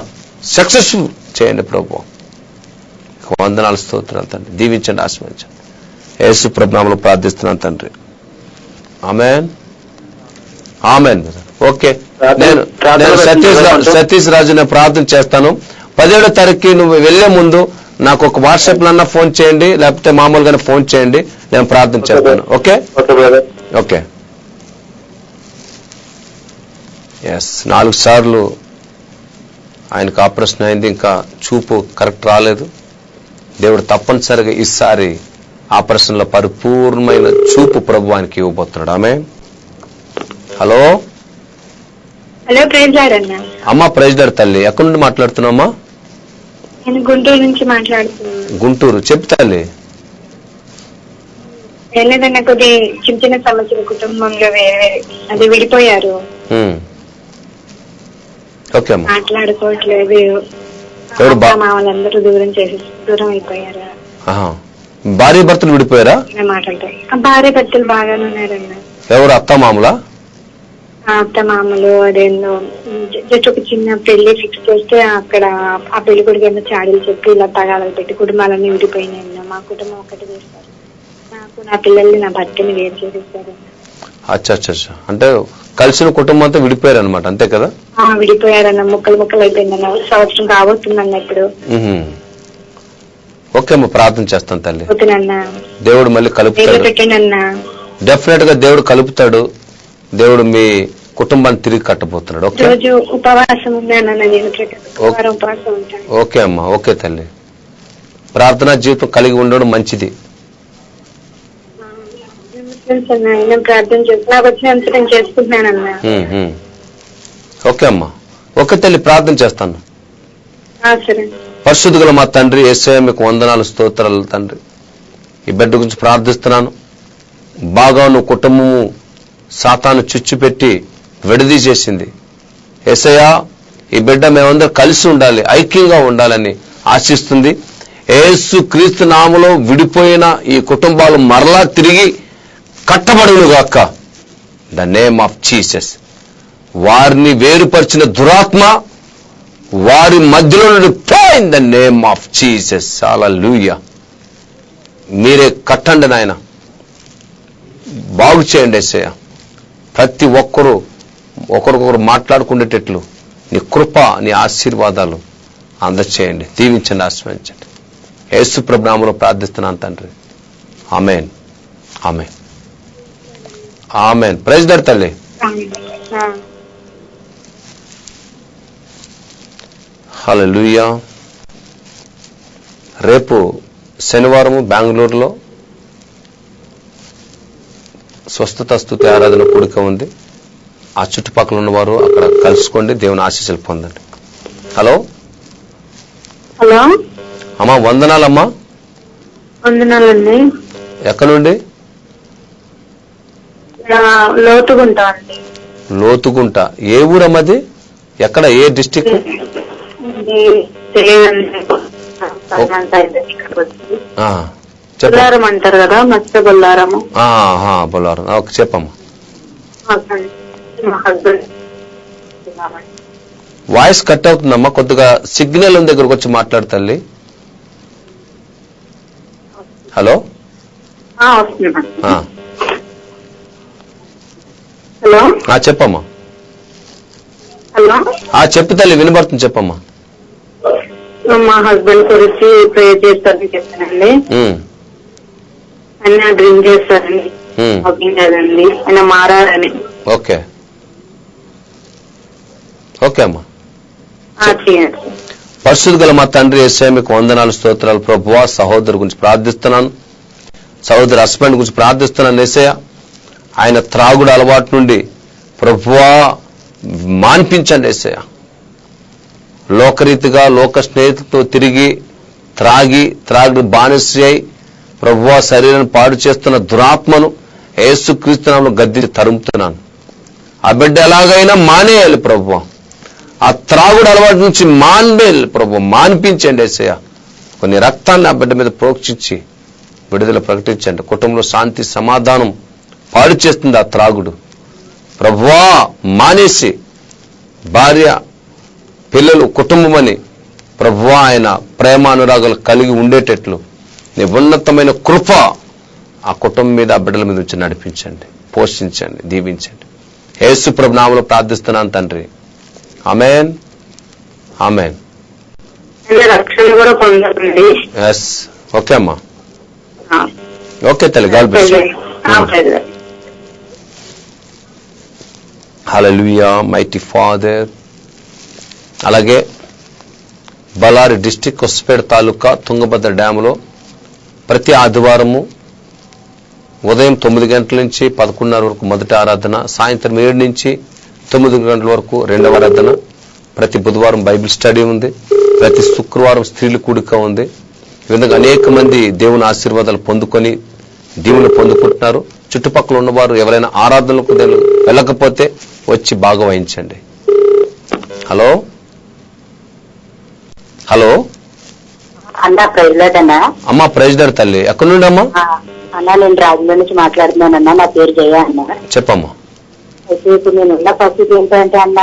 సక్సెస్ఫుల్ చేయండి ప్రభు. వందనాలు, స్తోత్రాలు తండ్రి. దీవించండి, ఆశీర్వదించండి. యేసు ప్రభు నామములో ప్రార్థిస్తున్నాను తండ్రి. ఆమేన్, ఆమేన్. ఓకే, నేను సతీష్ రాజు నేను ప్రార్థన చేస్తాను. 17వ తారీఖుకి నువ్వు వెళ్లే ముందు నాకు ఒక వాట్సాప్ లన్నా ఫోన్ చేయండి, లేకపోతే మామూలుగానే ఫోన్ చేయండి, నేను ప్రార్థన చేస్తాను. Okay okay. ఎస్, 4 సార్లు ఆయనకు ఆపరేషన్ అయింది, ఇంకా చూపు కరెక్ట్ రాలేదు. దేవుడు తప్పనిసరిగా ఈసారి ఆపరేషన్ లో పరిపూర్ణమైన చూపు ప్రభు ఆయనకి ఇవ్వబోతున్నాడు. ఆమె. హలో హలో, ప్రైజ్ లార్డ్ అన్న. అమ్మా, ప్రైజ్ లార్డ్ తల్లి. ఎక్కడి నుండి మాట్లాడుతున్నావమ్మా? నేను గుంటూరు నుంచి మాట్లాడుతున్నాను. గుంటూరు, చెప్పు తల్లి. ఏం లేదన్న, కొద్ది చిన్న చిన్న సమస్యలు కుటుంబంలో వేరే అది విడిపోయారు. ఓకే అమ్మా. మాట్లాడుకోవట్లేదు, వాళ్ళందరూ దూరం అయిపోయారు. భార్య భర్తలు విడిపోయారా? మాట్లాడతాయి. భార్య భర్తలు బాగానే ఉన్నారన్న. ఎవరు? అత్త మామూలా? అత్త మామూలు. అదేందో జస్ట్ ఒక చిన్న పెళ్లి ఫిక్స్ చేస్తే అక్కడ ఆ పెళ్లి కొడుకు ఏమో చాడీలు చెప్పి ఇలా తగాదాలు పెట్టి కుటుంబాలన్నీ విడిపోయినాయి. మా కుటుంబం ఒకటి చేస్తారు, నాకు నా పిల్లల్ని నా భర్తని వేరు చేసేస్తారు. అచ్చా, అంటే కలిసిన కుటుంబం అంతా విడిపోయారు అనమాట, అంతే కదా? విడిపోయారన్న, ముక్కలు అయిపోయిందన్న. సంవత్సరం కాబోతుందన్న ఇప్పుడు. ఓకే అమ్మ, ప్రార్థన చేస్తాను తల్లి. దేవుడు మళ్ళీ కలుపుతాడు, డెఫినెట్ గా దేవుడు కలుపుతాడు. దేవుడు మీ కుటుంబాన్ని తిరిగి కట్టబోతున్నాడు. ఓకే, ఉపవాసం ఓకే అమ్మా. ఓకే తల్లి, ప్రార్థనా జీవితం కలిగి ఉండడం మంచిది. ప్రార్థన నాకు వచ్చినంత నేను చేసుకుంటున్నానన్నా. ఓకే అమ్మా. ఓకే తల్లి, ప్రార్థన చేస్తాను. సరే. పరిశుద్ధ గల మా తండ్రి యేసయ్య మీకు వందనాలు, స్తోత్రాలు తండ్రి. ఈ బిడ్డ గురించి ప్రార్థిస్తున్నాను. బాగా నువ్వు కుటుంబము సాతాను చుచ్చుపెట్టి విడదీసేసింది. యేసయ్య ఈ బిడ్డ మేమందరం కలిసి ఉండాలి, ఐక్యంగా ఉండాలని ఆశిస్తుంది. యేసు క్రీస్తు నామములో విడిపోయిన ఈ కుటుంబాలు మరలా తిరిగి కట్టబడునుగాక ద నేమ్ ఆఫ్ జీసస్. వారిని వేరుపరిచిన దురాత్మ వారి మధ్యలో నుండి పో in the name of Jesus. హల్లెలూయా. మీరే కట్టండి నాయన, బాగు చేయండి యేసయ్య. ప్రతి ఒక్కరూ ఒకరికొకరు మాట్లాడుకునేటట్లు నీ కృప, నీ ఆశీర్వాదాలు అందచేయండి, దీవించండి, ఆశీర్వదించండి. యేసు ప్రభు నామములో ప్రార్థిస్తున్నాను తండ్రి. ఆమేన్, ఆమేన్, ఆమేన్. ప్రైజ్ లార్డ్ తల్లి. హల్లెలూయా. రేపు శనివారం బెంగళూరులో స్వస్థత స్తుతి ఆరాధన కూడిక ఉంది. ఆ చుట్టుపక్కల ఉన్నవారు అక్కడ కలుసుకోండి, దేవుని ఆశీస్సులు పొందండి. హలో హలో అమ్మా, వందనాలమ్మా. వందనాలండి. ఎక్కడ నుండి? లోతుగుంట అండి. లోతుగుంట. ఏ ఊరమ్మది? ఎక్కడ? ఏ డిస్టిక్? బొల్లారం అంటారు కదా, మత్స్య బొల్లారము. బొల్లారం. ఓకే, చెప్పమ్మా. వాయిస్ కట్ అవుతుందమ్మా, కొద్దిగా సిగ్నల్ దగ్గరకు వచ్చి మాట్లాడతల్లి. హలో హలో, చెప్పమ్మా. హలో, చెప్పు తల్లి, వినబడుతుంది, చెప్పమ్మా. మా హస్బెండ్ గురించి ప్రేయర్ చేస్తారని చెప్పానండి. ఆయన డ్రింక్ చేస్తారని, వాకింగ్ కదండి, ఆయన మారాలని. ఓకే ఓకే అమ్మా. పరిశుద్ధ గల మా తండ్రి యేసయ్య మీకు వందనాలు, స్తోత్రాలు ప్రభువా. సహోదరు గురించి ప్రార్థిస్తున్నాను, సహోదరు హస్బెండ్ గురించి ప్రార్థిస్తున్నాను యేసయ్య. ఆయన త్రాగుడు అలవాటు నుండి ప్రభువా మాన్పించండి యేసయ్య. లోకరీతిగా లోక స్నేహితులతో తిరిగి త్రాగి బానిస అయి ప్రభువా శరీరాన్ని పాడు చేస్తున్న దురాత్మను యేసుక్రీస్తు నామములో గద్దించి తరుముతున్నాను. ఆ బిడ్డ ఎలాగైనా మానేయాలి ప్రభువా. ఆ త్రాగుడు అలవాటు నుంచి మానేయాలి ప్రభువా, మాన్పించండి యేసయ్య. కొన్ని రక్తాన్ని ఆ బిడ్డ మీద ప్రోక్షించి విడుదల ప్రకటించండి. కుటుంబంలో శాంతి సమాధానం పాడు చేస్తుంది ఆ త్రాగుడు ప్రభువా. మానేసి భార్య పిల్లలు కుటుంబం అని ప్రభువా ఆయన ప్రేమానురాగాలు కలిగి ఉండేటట్లు నీ ఉన్నతమైన కృప ఆ కుటుంబం మీద ఆ బిడ్డల మీద నుంచి నడిపించండి, పోషించండి, దీవించండి. యేసు ప్రభు నామములో ప్రార్థిస్తున్నాను తండ్రి, ఆమేన్ ఆమేన్. ఎస్ ఓకే అమ్మా, ఓకే తల్లి, God bless you. Hallelujah mighty father. అలాగే బళ్ళారి డిస్టిక్ కొత్తపేట తాలూకా తుంగభద్ర డ్యాములో ప్రతి ఆదివారము ఉదయం 9 గంటల నుంచి 11:30 వరకు మొదటి ఆరాధన, సాయంత్రం 7 నుంచి 9 గంటల వరకు రెండవ ఆరాధన, ప్రతి బుధవారం బైబిల్ స్టడీ ఉంది, ప్రతి శుక్రవారం స్త్రీల కూడిక ఉంది. ఈ విధంగా అనేక మంది దేవుని ఆశీర్వాదాలు పొందుకొని దీవులు పొందుకుంటున్నారు. చుట్టుపక్కల ఉన్నవారు ఎవరైనా ఆరాధనలకు వెళ్ళకపోతే వచ్చి బాగా వహించండి. హలో హలో అన్నా, ప్రైజ్ అన్నా. అమ్మా ప్రైజ్ లార్డ్ తల్లి, ఎక్కడి నుండి అమ్మా? అన్నా నేను రాజమండ్రి నుంచి మాట్లాడుతున్నానన్నా, నా పేరు జయ అన్న. చెప్పమ్మా. అయితే ఇప్పుడు నేను ఉన్న పరిస్థితి ఏంటంటే అన్న,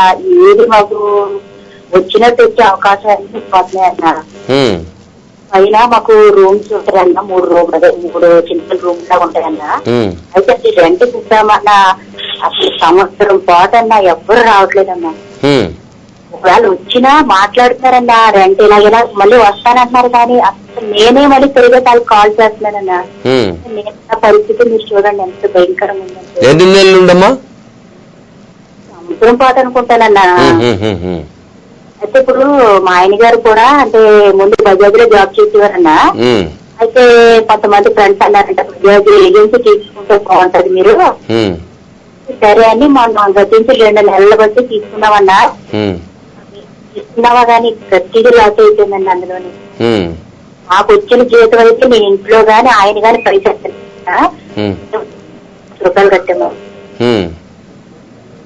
ఏది మాకు వచ్చినట్టు వచ్చే అవకాశం అన్ని పోతున్నాయి అన్న. పైన మాకు రూమ్స్ ఉంటాయన్న, 3 చిన్న రూమ్ లా ఉంటాయన్న. అయితే అది రెంట్ ఇద్దామన్నా అసలు సంవత్సరం పాటు అన్న ఎవ్వరు రావట్లేదన్నా. ఒకవేళ వచ్చినా మాట్లాడుతున్నారన్నా రెంట్ ఇలాగైనా మళ్ళీ వస్తానంటున్నారు, కానీ అసలు నేనే మళ్ళీ తిరిగే కాల్ చేస్తున్నానన్నా. నేను పరిస్థితి మీరు చూడండి ఎంత భయంకరంగా ఉందంటే. సంవత్సరం పాటు అనుకుంటానన్నా. అయితే ఇప్పుడు మా ఆయన గారు కూడా అంటే ముందు బజాజ్ లో జాబ్ చేసేవారన్నా. అయితే కొంతమంది ఫ్రెండ్స్ అన్నారంట బజాజ్ ఏజెన్సీ తీసుకుంటే బాగుంటది మీరు. సరే అని మనం గతించి 2 నెలల బట్టి తీసుకున్నామన్నా. తీసుకున్నావా కానీ ప్రతిదీ లాస్ అయిపోయిందండి అందులోని. నాకు వచ్చిన జీవితం అయితే నేను ఇంట్లో గాని ఆయన గాని పైసా రూపాయలు కట్టాము.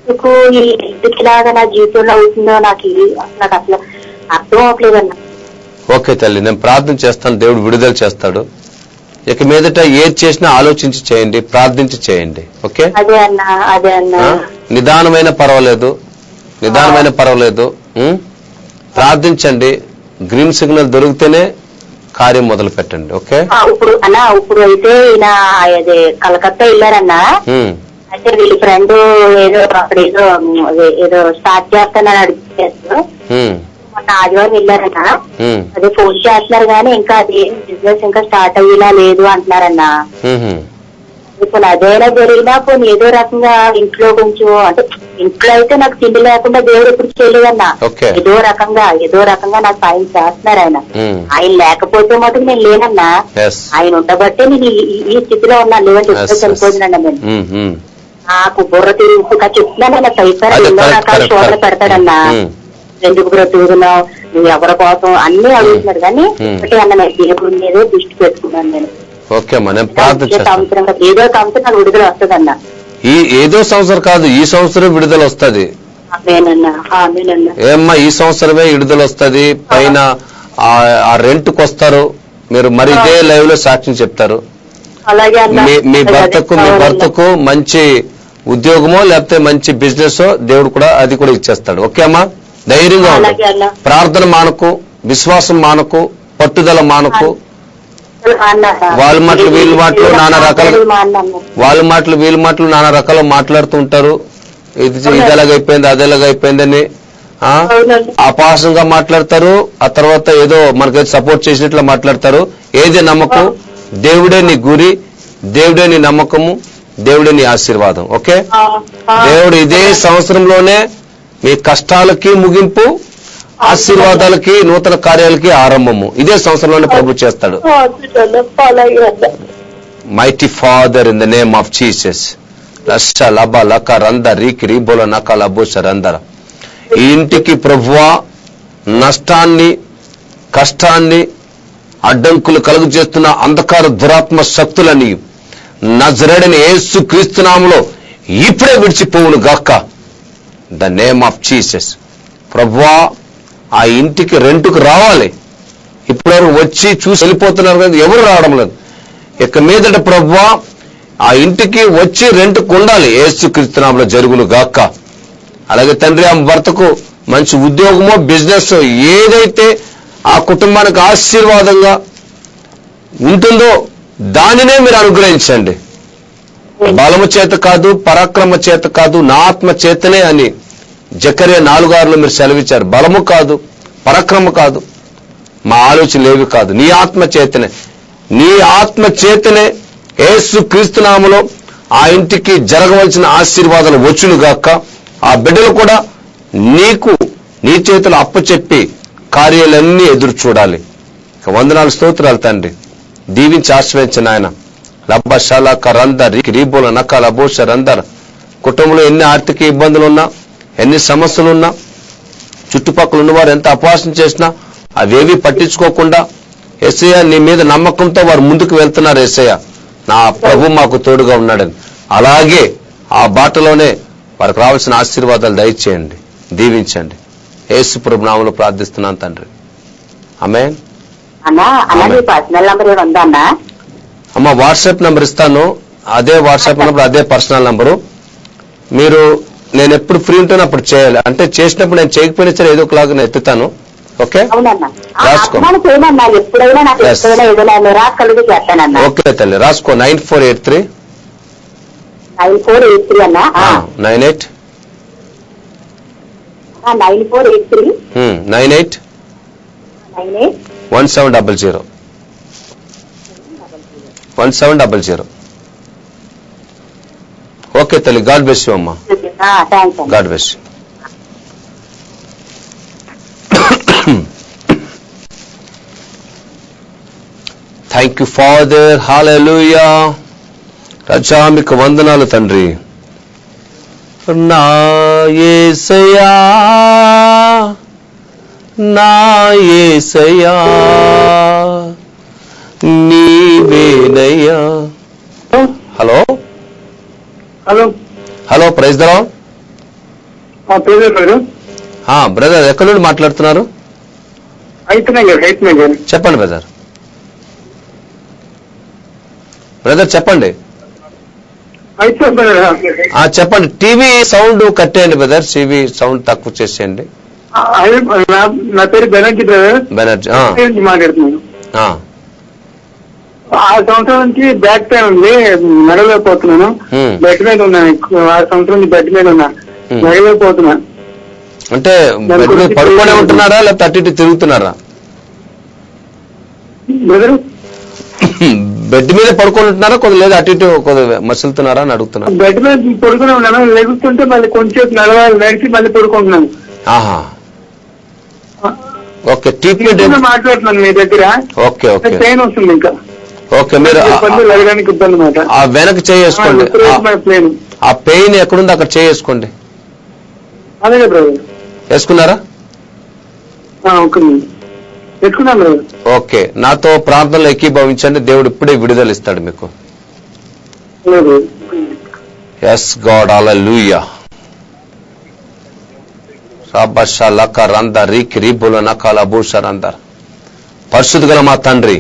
మీకు ఈ ఎందుకులాగా నా జీవితంలో అవుతుందో నాకు అసలు అర్థం అవట్లేదన్నా. ఓకే తల్లి, నేను ప్రార్థన చేస్తాను, దేవుడు విడుదల చేస్తాడు. ఇక మీదట ఏది చేసినా ఆలోచించి చేయండి, ప్రార్థించి చేయండి. ఓకే, అదే అన్నా అదే అన్నా. నిదానమైన పర్వాలేదు, ప్రార్థించండి. గ్రీన్ సిగ్నల్ దొరికితేనే కార్యం మొదలు పెట్టండి. ఓకే, ఇప్పుడు అన్నా ఇప్పుడు అయితే ఈయన అదే కలకత్తా వెళ్ళారన్నా. అయితే వీళ్ళ ఫ్రెండ్ ఏదో అక్కడ ఏదో స్టార్ట్ చేస్తానని అడిగారు. మొన్న ఆదివారం వెళ్ళారన్నా. అదే ఫోన్ చేస్తున్నారు కానీ ఇంకా అది బిజినెస్ ఇంకా స్టార్ట్ అయ్యేలా లేదు అంటున్నారన్నా. ఇప్పుడు అదేలా జరిగినా పోనీ ఏదో రకంగా ఇంట్లో కొంచెం అంటే ఇంట్లో అయితే నాకు తిండి లేకుండా దేవుడు ఎప్పుడు చేయలేదన్నా. ఏదో రకంగా నాకు సాయం చేస్తున్నారు ఆయన. ఆయన లేకపోతే మటుకు నేను లేనన్నా. ఆయన ఉండబట్టే నేను ఈ స్థితిలో ఉన్నాను, లేదంటే ఎప్పుడో చనిపోతున్నాను నేను. నాకు బుర్ర తిరిగి చెప్తున్నానన్నా సైతారా ఎన్నో రకాల శోధన పెడతాడన్నా. ఎందుకు బ్రతుకుతున్నావు నువ్వు ఎవరి కోసం అన్ని అడుగుతున్నారు కానీ ఒకటి అన్న నేను దేవుడి మీదే దృష్టి పెట్టుకున్నాను నేను. ఏదో సంవత్సరం నాకు విడుదల వస్తుందన్నా. ఏదో సంవత్సరం కాదు, ఈ సంవత్సరం విడుదల వస్తుంది. ఏమ్మా ఈ సంవత్సరమే విడుదల వస్తుంది. పైన ఆ రెంట్కి వస్తారు మీరు, మరి ఇదే లైవ్ లో సాక్ష్యం చెప్తారు. మీ భర్తకు మంచి ఉద్యోగమో లేకపోతే మంచి బిజినెస్ దేవుడు కూడా అది కూడా ఇచ్చేస్తాడు. ఓకే అమ్మా, ధైర్యంగా ఉండు. ప్రార్థన మానకు, విశ్వాసం మానకు, పట్టుదల మానకు. వాళ్ళ మాటలు వీళ్ళ మాటలు నానా రకాల మాట్లాడుతూ ఉంటారు. ఇది ఎలాగైపోయింది అది ఎలాగైపోయిందని అపహాసంగా మాట్లాడతారు, ఆ తర్వాత ఏదో మనకి సపోర్ట్ చేసినట్లు మాట్లాడతారు. ఏది నమ్మకం? దేవుడే నీ గురి, దేవుడే నీ నమ్మకము, దేవుడే నీ ఆశీర్వాదం. ఓకే, దేవుడు ఇదే సంవత్సరంలోనే మీ కష్టాలకి ముగింపు, ఆశీర్వాదాలకి, నూతన కార్యాలకి ఆరంభము ఇదే సంవత్సరంలోనే ప్రభు చేస్తాడు. Mighty father in the name of Jesus. లక్ష లబ లక రంద రీకి రీబోల నక లబోష రందర. ఈ ఇంటికి ప్రభువా నష్టాన్ని, కష్టాన్ని, అడ్డంకులు కలుగు చేస్తున్న అంధకార దురాత్మ శక్తులని నజరేయుడైన యేసు క్రీస్తు నామములో ఇప్పుడే విడిచిపోవును గాక. The name of Jesus. ప్రభువా ఆ ఇంటికి రెంట్కు రావాలి. ఇప్పటివరకు వచ్చి చూసి వెళ్ళిపోతున్నారు కదా, ఎవరు రావడం లేదు. ఇక మీదట ప్రభువా ఆ ఇంటికి వచ్చి రెంట్కు ఉండాలి. యేసు క్రీస్తు నామములో జరుగును గాక. అలాగే తండ్రి, ఆ భర్తకు మంచి ఉద్యోగమో, బిజినెస్ ఏదైతే ఆ కుటుంబానికి ఆశీర్వాదంగా ఉంటుందో దానినే మీరు అనుగ్రహించండి. బలము చేత కాదు, పరాక్రమ చేత కాదు, నా ఆత్మ చేతనే అని జకర్యా 4:6 మీరు సెలవిచ్చారు. బలము కాదు, పరాక్రమ కాదు, మా ఆలోచనలు ఏవి కాదు, నీ ఆత్మ చేతనే. నీ ఆత్మ చేతనే యేసు క్రీస్తు నామములో ఆ ఇంటికి జరగవలసిన ఆశీర్వాదాలు వచ్చును గాక. ఆ బిడ్డలు కూడా నీకు నీ చేతులు అప్పచెప్పి కార్యాలన్నీ ఎదురు చూడాలి. వందనాలు, స్తోత్రాలు తండ్రి. దీవించి ఆశ్రయించిన ఆయన. లబ్బ షాలక రంద రీబోల నక లబోష రందర. కుటుంబంలో ఎన్ని ఆర్థిక ఇబ్బందులు ఉన్నా, ఎన్ని సమస్యలు ఉన్నా, చుట్టుపక్కల ఉన్నవారు ఎంత అపహాసం చేసినా అవేవి పట్టించుకోకుండా యేసయ్య నీ మీద నమ్మకంతో వారు ముందుకు వెళ్తున్నారు. యేసయ్య నా ప్రభు మాకు తోడుగా ఉన్నాడని అలాగే ఆ బాటలోనే వారికి రావాల్సిన ఆశీర్వాదాలు దయచేయండి, దీవించండి. యేసు ప్రభు నామములో ప్రార్థిస్తున్నాను తండ్రి, ఆమేన్. అమ్మ వాట్సాప్ నంబర్ ఇస్తాను, అదే వాట్సాప్ నంబర్, అదే పర్సనల్ నంబరు. మీరు నేను ఎప్పుడు ఫ్రీ ఉంటానో అప్పుడు చేయాలి. అంటే చేసినప్పుడు నేను చేయకపోయినా సరే ఏదో ఒకలాగా నేను ఎత్తుతాను. ఓకే, రాసుకో. ఓకే తల్లి, రాసుకో. 9483 98 98 1700 1700. ఓకే తల్లి, గాడ్ బ్లెస్ యూ అమ్మా. God bless you. Thank you father. హల్లెలూయా. రాజా మీకు వందనాలు తండ్రి. నా యేసయ్యా, నా యేసయ్యా నీవేనయ్యా. Hello hello hello, praise the Lord. Brother ఎక్కడి నుండి మాట్లాడుతున్నారు? చెప్పండి బ్రదర్. బ్రదర్ చెప్పండి. చెప్పండి. టీవీ సౌండ్ కట్టేయండి బ్రదర్, టీవీ సౌండ్ తక్కువ చేసేయండి. నా పేరు బెనర్జీ బ్రదర్. బెనర్జీ మాట్లాడుతున్నాను. ఆ సంవత్సరం నుంచి బ్యాక్ పెయిన్ ఉంది, నడవలేకపోతున్నాను. బెడ్ మీద ఉన్నాను, 6 సంవత్సరం నుంచి బెడ్ మీద ఉన్నా, నడవలేకపోతున్నాను. అంటే బెడ్ మీద పడుకోనే ఉంటున్నారా లేకపోతే అటు ఇటు తిరుగుతున్నారా? బ్రదర్ బెడ్ మీద పడుకొని ఉంటున్నారా, కొద్ది లేదా అటు ఇటు కొద్ది మసులుతున్నారా అని అడుగుతున్నా. బెడ్ మీద పడుకునే ఉన్నాను, లెగుస్తుంటే మళ్ళీ కొంచెం నడిచి మళ్ళీ పడుకుంటున్నాను. ఓకే, ట్రీట్మెంట్ మాట్లాడుతున్నాను మీ దగ్గర. ఓకే ఓకే, పెయిన్ వస్తుంది ఇంకా. ఓకే, మీరు లగడానికి ఇబ్బంది మాట. ఆ వెనక చేసుకోండి. ఆ పెయిన్ ఎక్కడుంది అక్కడ చేసుకోండి. అదే బ్రదర్. వేసుకున్నారా? ఓకే, నాతో ప్రార్థనలు ఏకీభవించండి. దేవుడు ఇప్పుడే విడుదల ఇస్తాడు మీకు. ఎస్ గాడ్, హల్లెలూయా. పరిశుద్ధ గల మా తండ్రి,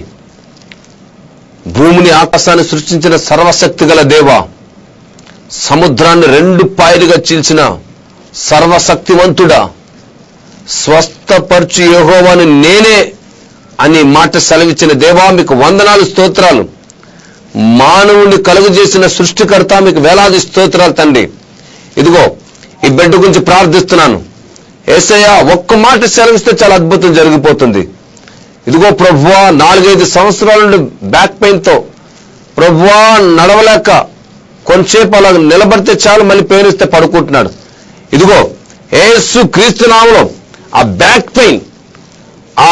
భూమిని ఆకాశాన్ని సృష్టించిన సర్వశక్తి గల దేవ, సముద్రాన్ని 2 పాయలుగా చీల్చిన సర్వశక్తివంతుడా, స్వస్థపరచు యెహోవాను నేనే అని మాట సెలవిచ్చిన దేవా, మీకు వందనాలు, స్తోత్రాలు. మానవుని కలుగజేసిన సృష్టికర్త, మీకు వేలాది స్తోత్రాలు తండ్రి. ఇదిగో ఈ బిడ్డ గురించి ప్రార్థిస్తున్నాను. యేసయ్య ఒక్క మాట సెలవిస్తే చాలా అద్భుతం జరిగిపోతుంది. ఇదిగో ప్రభువా 4-5 సంవత్సరాల నుండి బ్యాక్ పెయిన్ తో ప్రభువా నడవలేక కొంచెంసేపు అలా నిలబడితే చాలు మళ్ళీ పెయిన్ ఇస్తే పడుకుంటున్నాడు. ఇదిగో యేసు క్రీస్తు నామములో ఆ బ్యాక్ పెయిన్, ఆ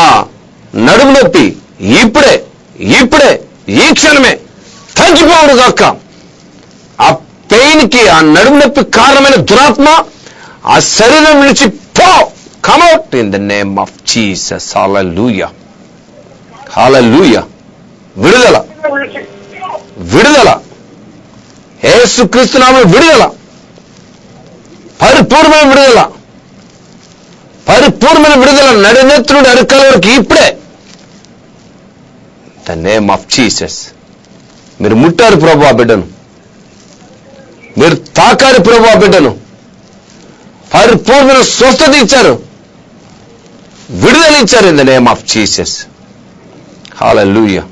నడుము నొప్పి ఇప్పుడే ఈ క్షణమే తగ్గిపోవుడు గాక. ఆ పెయిన్ కి, ఆ నడుము నొప్పి కారణమైన దురాత్మ ఆ శరీరం నుంచి పో, come out in the name of Jesus. హల్లెలూయా, హల్లెలూయా. విడుదల యేసుక్రీస్తు నామములో విడుదల, పరిపూర్ణమైన విడుదల నడినెత్తుడు అరికాల వరకు ఇప్పుడే ద నేమ్ ఆఫ్ జీసస్. మీరు ముట్టారు ప్రభువా బిడ్డను, మీరు తాకారు ప్రభువా బిడ్డను, పరిపూర్ణమైన స్వస్థత ఇచ్చారు, విడుదల ఇచ్చారు in the name of Jesus. హల్లెలూయా,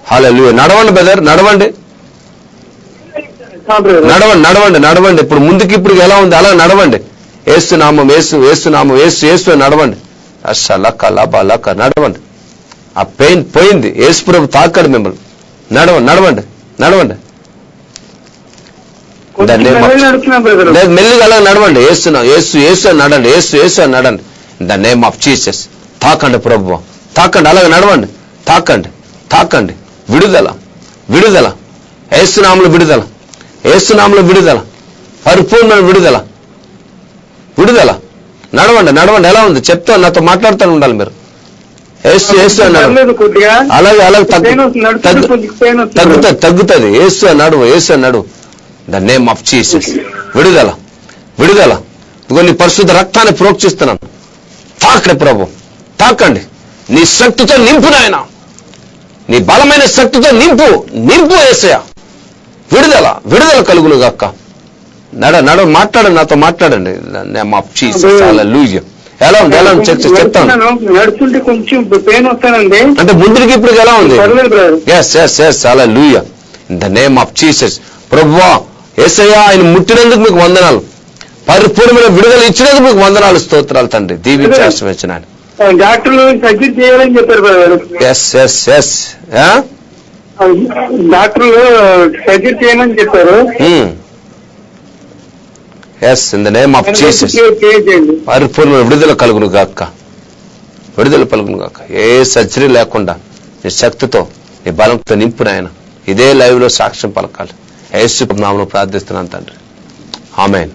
హల్లెలూయా. నడవండి బ్రదర్, నడవండి. ఇప్పుడు ముందుకి ఇప్పుడు ఎలా ఉంది అలా నడవండి. ఏసునామం, ఏసునామం, ఏసు నడవండి. అస్సలక లబ లక నడవండి. ఆ పెయిన్ పోయింది. యేసు ప్రభు తాకాడు మిమ్మల్ని. నడవండి. మెల్లిగా అలా నడవండి. యేసు నడండి, యేసు నడండి. The name of Jesus. తాకండి ప్రభు, తాకండి, అలాగే నడవండి. తాకండి. విడుదల యేసునామములో విడుదల, పరిపూర్ణమైన విడుదల. నడవండి. ఎలా ఉంది చెప్తా, నాతో మాట్లాడుతూనే ఉండాలి మీరు. అలాగే తగ్గుతుంది. యేసు నడువు. The name of Jesus. విడుదల. ఇదిగో నీ పరిశుద్ధ రక్తాన్ని ప్రోక్షిస్తున్నాను. తాకండి ప్రభు, తాకండి. నీ శక్తితో నింపు నాయన, నీ బలమైన శక్తితో నింపు యేసయ్య. విడుదల కలుగును గాక. మాట్లాడండి, నాతో మాట్లాడండి. Name of Jesus. హల్లెలూయా. ఎలా ఉంది చెప్తాను. నడుస్తుంటే కొంచెం పెయిన్ వస్తానండి. అంటే ముందుకి ఇప్పుడు ఎలా ఉంది? Yes hallelujah. In the name of Jesus. ప్రభువా యేసయ్య, ఆయన ముట్టినందుకు మీకు వందనాలు, పరిపూర్ణమైన విడుదల ఇచ్చినందుకు మీకు వందనాలు, స్తోత్రాలు తండ్రి. దీవించి ఆశీర్వదించండి. డాక్టర్లు సర్జరీ చేయాలని చెప్పారు. ఎస్ డాక్టర్లు సర్జరీ చేయమని చెప్పారు. Yes in the name of Jesus. పరిపూర్ణమైన విడుదల కలుగును గాక. ఏ సర్జరీ లేకుండా నీ శక్తితో, నీ బలంతో నింపు నాయన. ఇదే లైవ్ లో సాక్ష్యం పలకాలి. యేసు నామములో ప్రార్థిస్తున్నాను తండ్రి. ఆమేన్.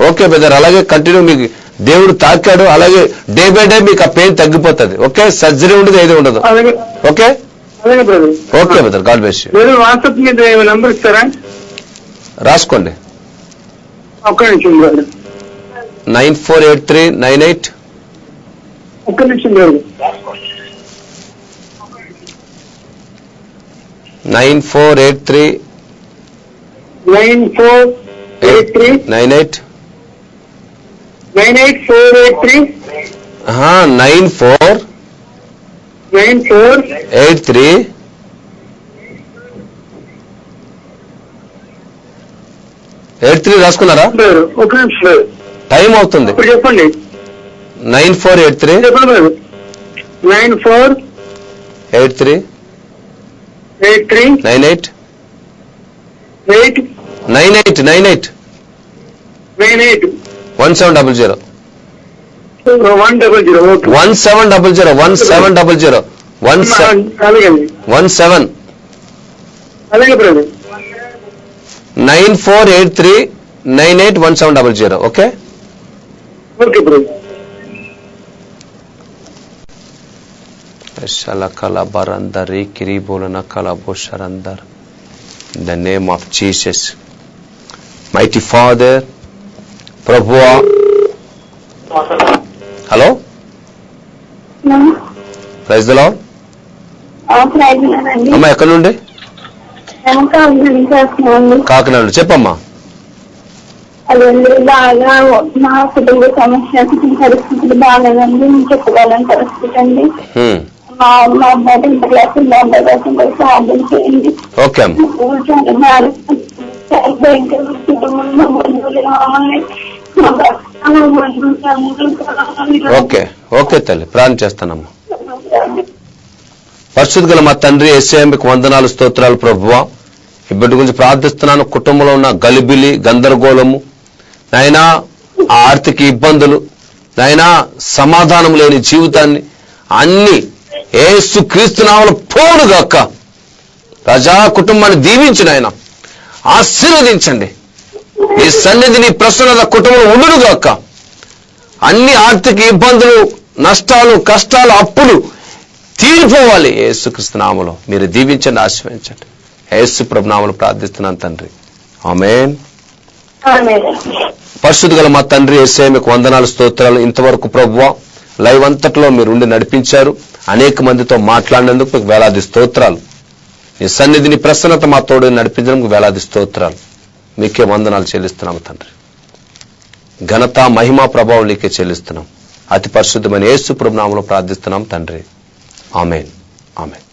ఓకే బ్రదర్, అలాగే కంటిన్యూ. మీకు దేవుడు తాకాడు, అలాగే డే బై డే మీకు ఆ పెయిన్ తగ్గిపోతుంది. ఓకే, సర్జరీ ఉండదు, ఏది ఉండదు. Okay brother, God bless you. WhatsApp మీద నంబర్ ఇస్తారా? రాసుకోండి. ఒక్క నిమిషం 948398. ఒక్క నిమిషం బ్రదర్. 9483 9483 98 98483 9483 83 రాసుకున్నారా? ఒక నిమిషం టైం అవుతుంది. ఇప్పుడు చెప్పండి. 9483 9483 98 98 1700 1700 అలాగే brother. 9483981700. Okay brother. Shalakalabarandari kiribolana kalabosharandar. In the name of Jesus. Mighty Father, Prabhuva. Hello? Praise the Lord. అమ్మా ఎక్కడ నుండి? కాకినాడ. చెప్పమ్మా. అదండి బాగా మా కుటుంబ సమస్య పరిస్థితులు బాగాలేదండి. చెప్పుకోవాలని పరిస్థితి అండి. మా అబ్బాయి 10th క్లాస్, మా అబ్బాయి కోసం సాధన చేయండి. ఓకే చాలా భయంకర కుటుంబంలో ఓకే ఓకే తల్లి, ప్రార్థన చేస్తానమ్మా. పరిశుద్ధ గల మా తండ్రి యేసయ్య, మీకు వందనాలు, స్తోత్రాలు ప్రభువా. ఈ బిడ్డ గురించి ప్రార్థిస్తున్నాను. కుటుంబంలో ఉన్న గలిబిలి, గందరగోళము నాయనా, ఆ ఆర్థిక ఇబ్బందులు నాయనా, సమాధానం లేని జీవితాన్ని అన్ని యేసు క్రీస్తు నామములో పోనుగాక. ప్రజా కుటుంబాన్ని దీవించిన ఆయన ఆశీర్వదించండి. ఈ సన్నిధిని ప్రసన్నత కుటుంబంలో ఉండునుగాక. అన్ని ఆర్థిక ఇబ్బందులు, నష్టాలు, కష్టాలు, అప్పులు తీరిపోవాలి యేసుక్రీస్తు నామములో. మీరు దీవించండి, ఆశీర్వదించండి. యేసు ప్రభు నామములో ప్రార్థిస్తున్నాను తండ్రి, ఆమేన్. పరిశుద్ధ గల మా తండ్రి యేసయ్య, మీకు వందనాలు, స్తోత్రాలు. ఇంతవరకు ప్రభువా లైవ్ అంతట్లో మీరు ఉండి నడిపించారు. అనేక మందితో మాట్లాడినందుకు మీకు వేలాది స్తోత్రాలు. ఈ సన్నిధిని ప్రసన్నత మా తోడు నడిపించడానికి వేలాది స్తోత్రాలు. మీకే వందనాలు చెల్లిస్తున్నాము తండ్రి. ఘనత, మహిమ, ప్రభావం నీకే చెల్లిస్తున్నాం. అతి పరిశుద్ధమైన యేసు ప్రభు నామములో ప్రార్థిస్తున్నాం తండ్రి, ఆమేన్, ఆమేన్.